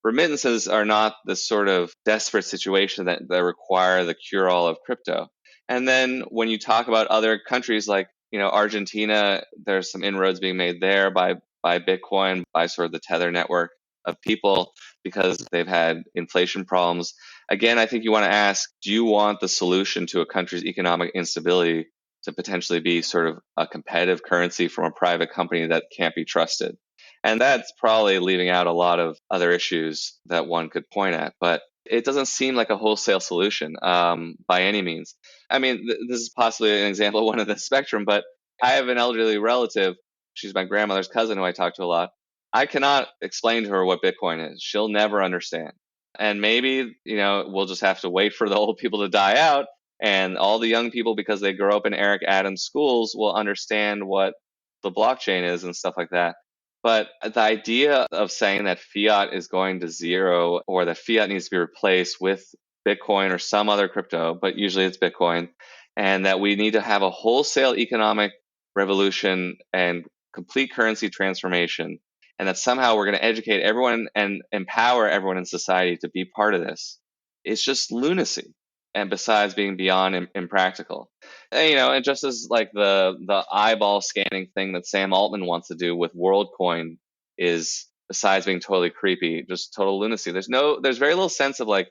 remittances are not the sort of desperate situation that require the cure-all of crypto. And then when you talk about other countries like Argentina, there's some inroads being made there by Bitcoin, by sort of the Tether network of people, because they've had inflation problems. Again, I think you want to ask, do you want the solution to a country's economic instability to potentially be sort of a competitive currency from a private company that can't be trusted? And that's probably leaving out a lot of other issues that one could point at. But it doesn't seem like a wholesale solution by any means. I mean, this is possibly an example of one of the spectrum, but I have an elderly relative. She's my grandmother's cousin who I talk to a lot. I cannot explain to her what Bitcoin is. She'll never understand. And maybe, we'll just have to wait for the old people to die out, and all the young people, because they grow up in Eric Adams schools, will understand what the blockchain is and stuff like that. But the idea of saying that fiat is going to zero, or that fiat needs to be replaced with Bitcoin or some other crypto, but usually it's Bitcoin, and that we need to have a wholesale economic revolution and complete currency transformation, and that somehow we're going to educate everyone and empower everyone in society to be part of this. It's just lunacy. And besides being beyond impractical, and just as like the eyeball scanning thing that Sam Altman wants to do with WorldCoin is, besides being totally creepy, just total lunacy. There's very little sense of like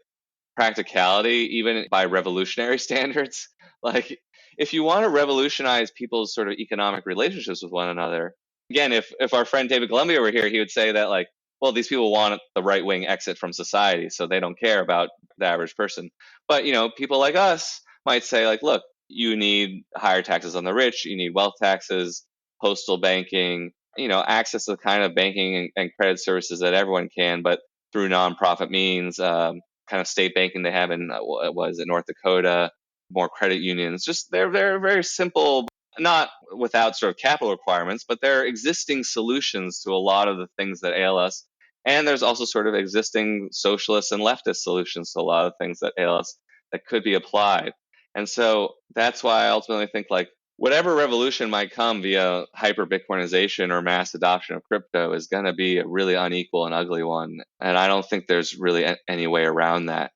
practicality, even by revolutionary standards. Like, if you want to revolutionize people's sort of economic relationships with one another, again, if our friend David Columbia were here, he would say that like well, these people want the right wing exit from society, so they don't care about the average person. But people like us might say, like, look, you need higher taxes on the rich, you need wealth taxes, postal banking, access to the kind of banking and credit services that everyone can, but through nonprofit means, kind of state banking they have in what is it, North Dakota, more credit unions. Just they're very simple, not without sort of capital requirements, but they're existing solutions to a lot of the things that ail us. And there's also sort of existing socialist and leftist solutions to a lot of things that ail us that could be applied. And so that's why I ultimately think, like, whatever revolution might come via hyper Bitcoinization or mass adoption of crypto is going to be a really unequal and ugly one. And I don't think there's really any way around that.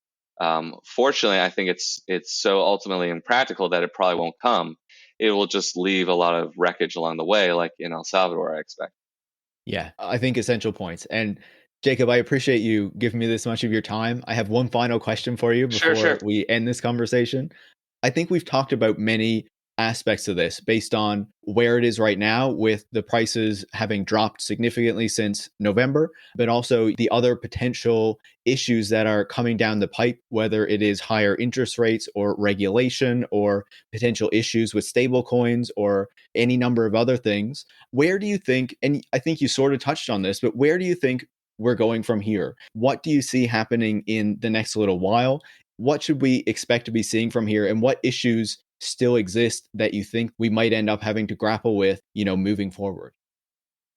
Fortunately, I think it's so ultimately impractical that it probably won't come. It will just leave a lot of wreckage along the way, like in El Salvador, I expect. Yeah, I think essential points. And Jacob, I appreciate you giving me this much of your time. I have one final question for you Sure, before sure. we end this conversation. I think we've talked about many aspects of this based on where it is right now, with the prices having dropped significantly since November, but also the other potential issues that are coming down the pipe, whether it is higher interest rates or regulation or potential issues with stablecoins or any number of other things. Where do you think, and I think you sort of touched on this, but where do you think we're going from here? What do you see happening in the next little while? What should we expect to be seeing from here, and what issues still exist that you think we might end up having to grapple with, moving forward?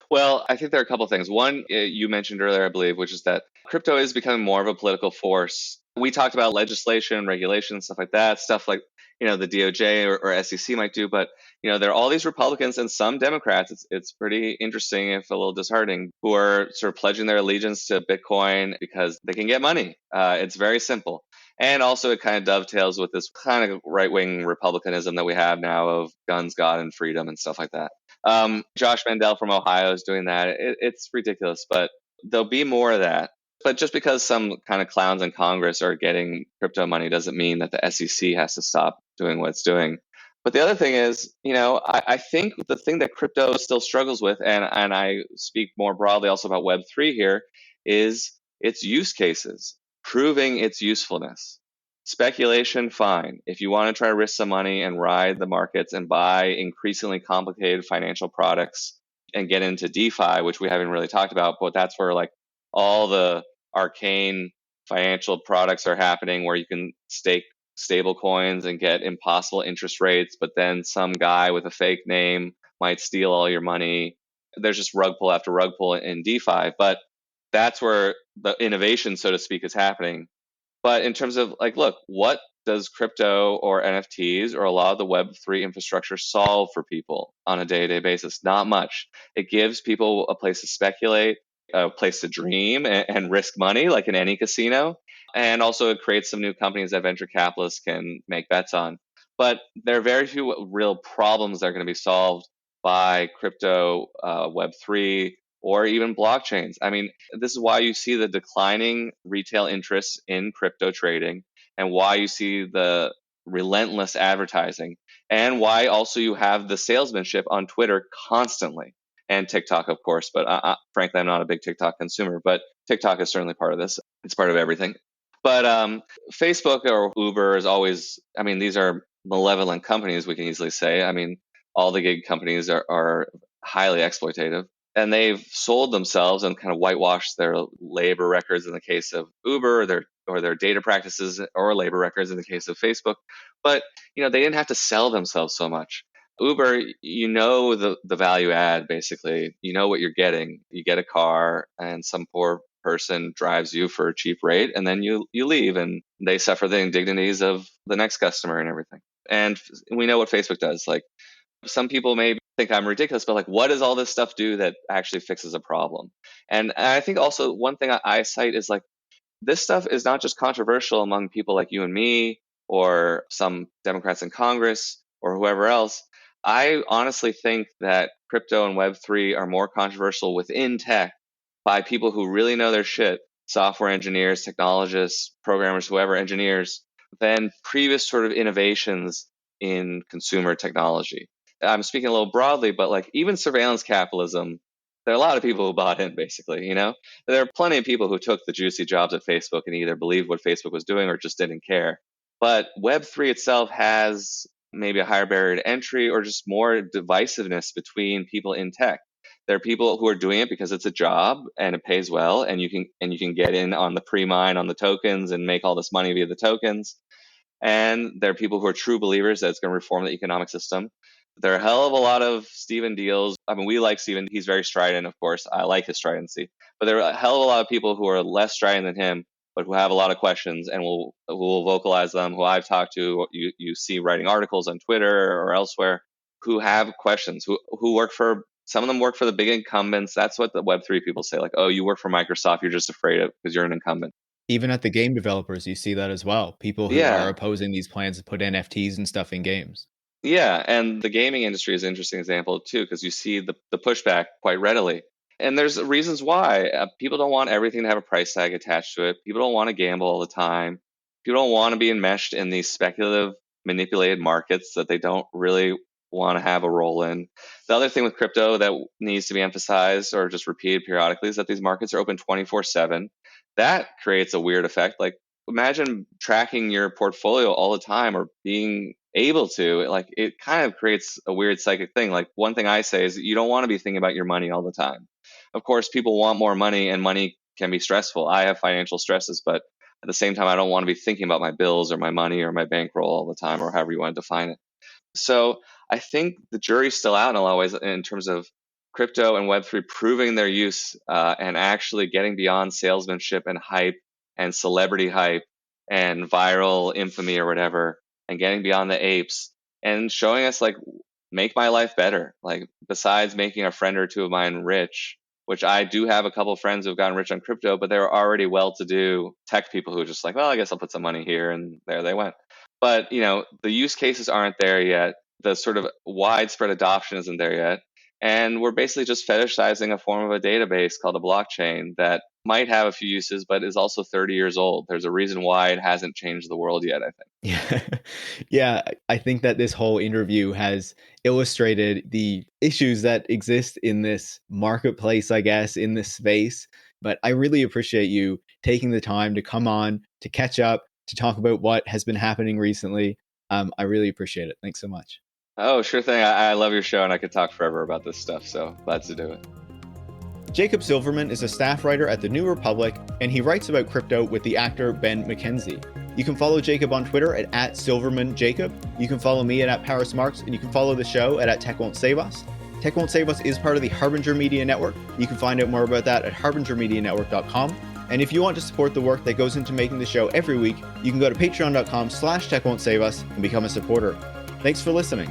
Well, I think there are a couple of things. One, you mentioned earlier, I believe, which is that crypto is becoming more of a political force. We talked about legislation, regulation, stuff like that, stuff like, the DOJ or SEC might do. But, there are all these Republicans and some Democrats. It's pretty interesting, if a little disheartening, who are sort of pledging their allegiance to Bitcoin because they can get money. It's very simple. And also, it kind of dovetails with this kind of right wing Republicanism that we have now of guns, God, and freedom and stuff like that. Josh Mandel from Ohio is doing that. It's ridiculous, but there'll be more of that. But just because some kind of clowns in Congress are getting crypto money doesn't mean that the SEC has to stop doing what it's doing. But the other thing is, I think the thing that crypto still struggles with, and I speak more broadly also about Web3 here, is its use cases, proving its usefulness. Speculation, fine. If you want to try to risk some money and ride the markets and buy increasingly complicated financial products and get into DeFi, which we haven't really talked about, but that's where, like, all the arcane financial products are happening, where you can stake stable coins and get impossible interest rates, but then some guy with a fake name might steal all your money. There's just rug pull after rug pull in DeFi, but that's where the innovation, so to speak, is happening. But in terms of, like, look, what does crypto or NFTs or a lot of the Web3 infrastructure solve for people on a day-to-day basis? Not much. It gives people a place to speculate, a place to dream and risk money, like in any casino. And also it creates some new companies that venture capitalists can make bets on. But there are very few real problems that are going to be solved by crypto, Web3, or even blockchains. I mean, this is why you see the declining retail interest in crypto trading, and why you see the relentless advertising, and why also you have the salesmanship on Twitter constantly, and TikTok, of course. But frankly, I'm not a big TikTok consumer, but TikTok is certainly part of this. It's part of everything. But Facebook or Uber is always, I mean, these are malevolent companies, we can easily say. I mean, all the gig companies are highly exploitative, and they've sold themselves and kind of whitewashed their labor records in the case of Uber, or their data practices or labor records in the case of Facebook. But they didn't have to sell themselves so much. Uber, the value add, basically. You know what you're getting. You get a car, and some poor person drives you for a cheap rate, and then you leave, and they suffer the indignities of the next customer and everything. And we know what Facebook does. Like, some people may think I'm ridiculous, but, like, what does all this stuff do that actually fixes a problem? And I think also one thing I cite is, like, this stuff is not just controversial among people like you and me, or some Democrats in Congress, or whoever else. I honestly think that crypto and Web3 are more controversial within tech by people who really know their shit, software engineers, technologists, programmers, whoever, engineers, than previous sort of innovations in consumer technology. I'm speaking a little broadly, but, like, even surveillance capitalism there are a lot of people who bought in, basically, There are plenty of people who took the juicy jobs at Facebook and either believed what Facebook was doing or just didn't care. But Web3 itself has maybe a higher barrier to entry or just more divisiveness between people in tech. There are people who are doing it because it's a job and it pays well, and you can get in on the pre-mine on the tokens and make all this money via the tokens. And there are people who are true believers that it's going to reform the economic system. There are a hell of a lot of Stephen deals. I mean, we like Stephen. He's very strident, of course. I like his stridency. But there are a hell of a lot of people who are less strident than him, but who have a lot of questions and who will vocalize them, who I've talked to, you see writing articles on Twitter or elsewhere, who have questions, who work for, some of them work for the big incumbents. That's what the Web3 people say, like, oh, you work for Microsoft, you're just afraid of because you're an incumbent. Even at the game developers, you see that as well. People who are opposing these plans to put NFTs and stuff in games. Yeah, and the gaming industry is an interesting example too, because you see the pushback quite readily. And there's reasons why. People don't want everything to have a price tag attached to it. People don't want to gamble all the time. People don't want to be enmeshed in these speculative, manipulated markets that they don't really want to have a role in. The other thing with crypto that needs to be emphasized or just repeated periodically is that these markets are open 24/7. That creates a weird effect. Like, imagine tracking your portfolio all the time or being able to, like, it kind of creates a weird psychic thing. Like, one thing I say is that you don't want to be thinking about your money all the time. Of course, people want more money, and money can be stressful. I have financial stresses, but at the same time, I don't want to be thinking about my bills or my money or my bankroll all the time, or however you want to define it. So I think the jury's still out in a lot of ways in terms of crypto and Web3 proving their use and actually getting beyond salesmanship and hype and celebrity hype and viral infamy or whatever, and getting beyond the apes and showing us, like, make my life better. Like, besides making a friend or two of mine rich, which I do have a couple of friends who've gotten rich on crypto, but they're already well-to-do tech people who are just like, well, I guess I'll put some money here, and there they went. But, the use cases aren't there yet. The sort of widespread adoption isn't there yet. And we're basically just fetishizing a form of a database called a blockchain that might have a few uses, but is also 30 years old. There's a reason why it hasn't changed the world yet, I think. Yeah. Yeah, I think that this whole interview has illustrated the issues that exist in this marketplace, I guess, in this space. But I really appreciate you taking the time to come on, to catch up, to talk about what has been happening recently. I really appreciate it. Thanks so much. Oh, sure thing. I love your show, and I could talk forever about this stuff, so glad to do it. Jacob Silverman is a staff writer at The New Republic, and he writes about crypto with the actor Ben McKenzie. You can follow Jacob on Twitter at @SilvermanJacob. You can follow me at @ParisMarx, and you can follow the show at @Tech Won't Save Us. Tech Won't Save Us is part of the Harbinger Media Network. You can find out more about that at harbingermedianetwork.com. And if you want to support the work that goes into making the show every week, you can go to patreon.com/techwon'tsaveus and become a supporter. Thanks for listening.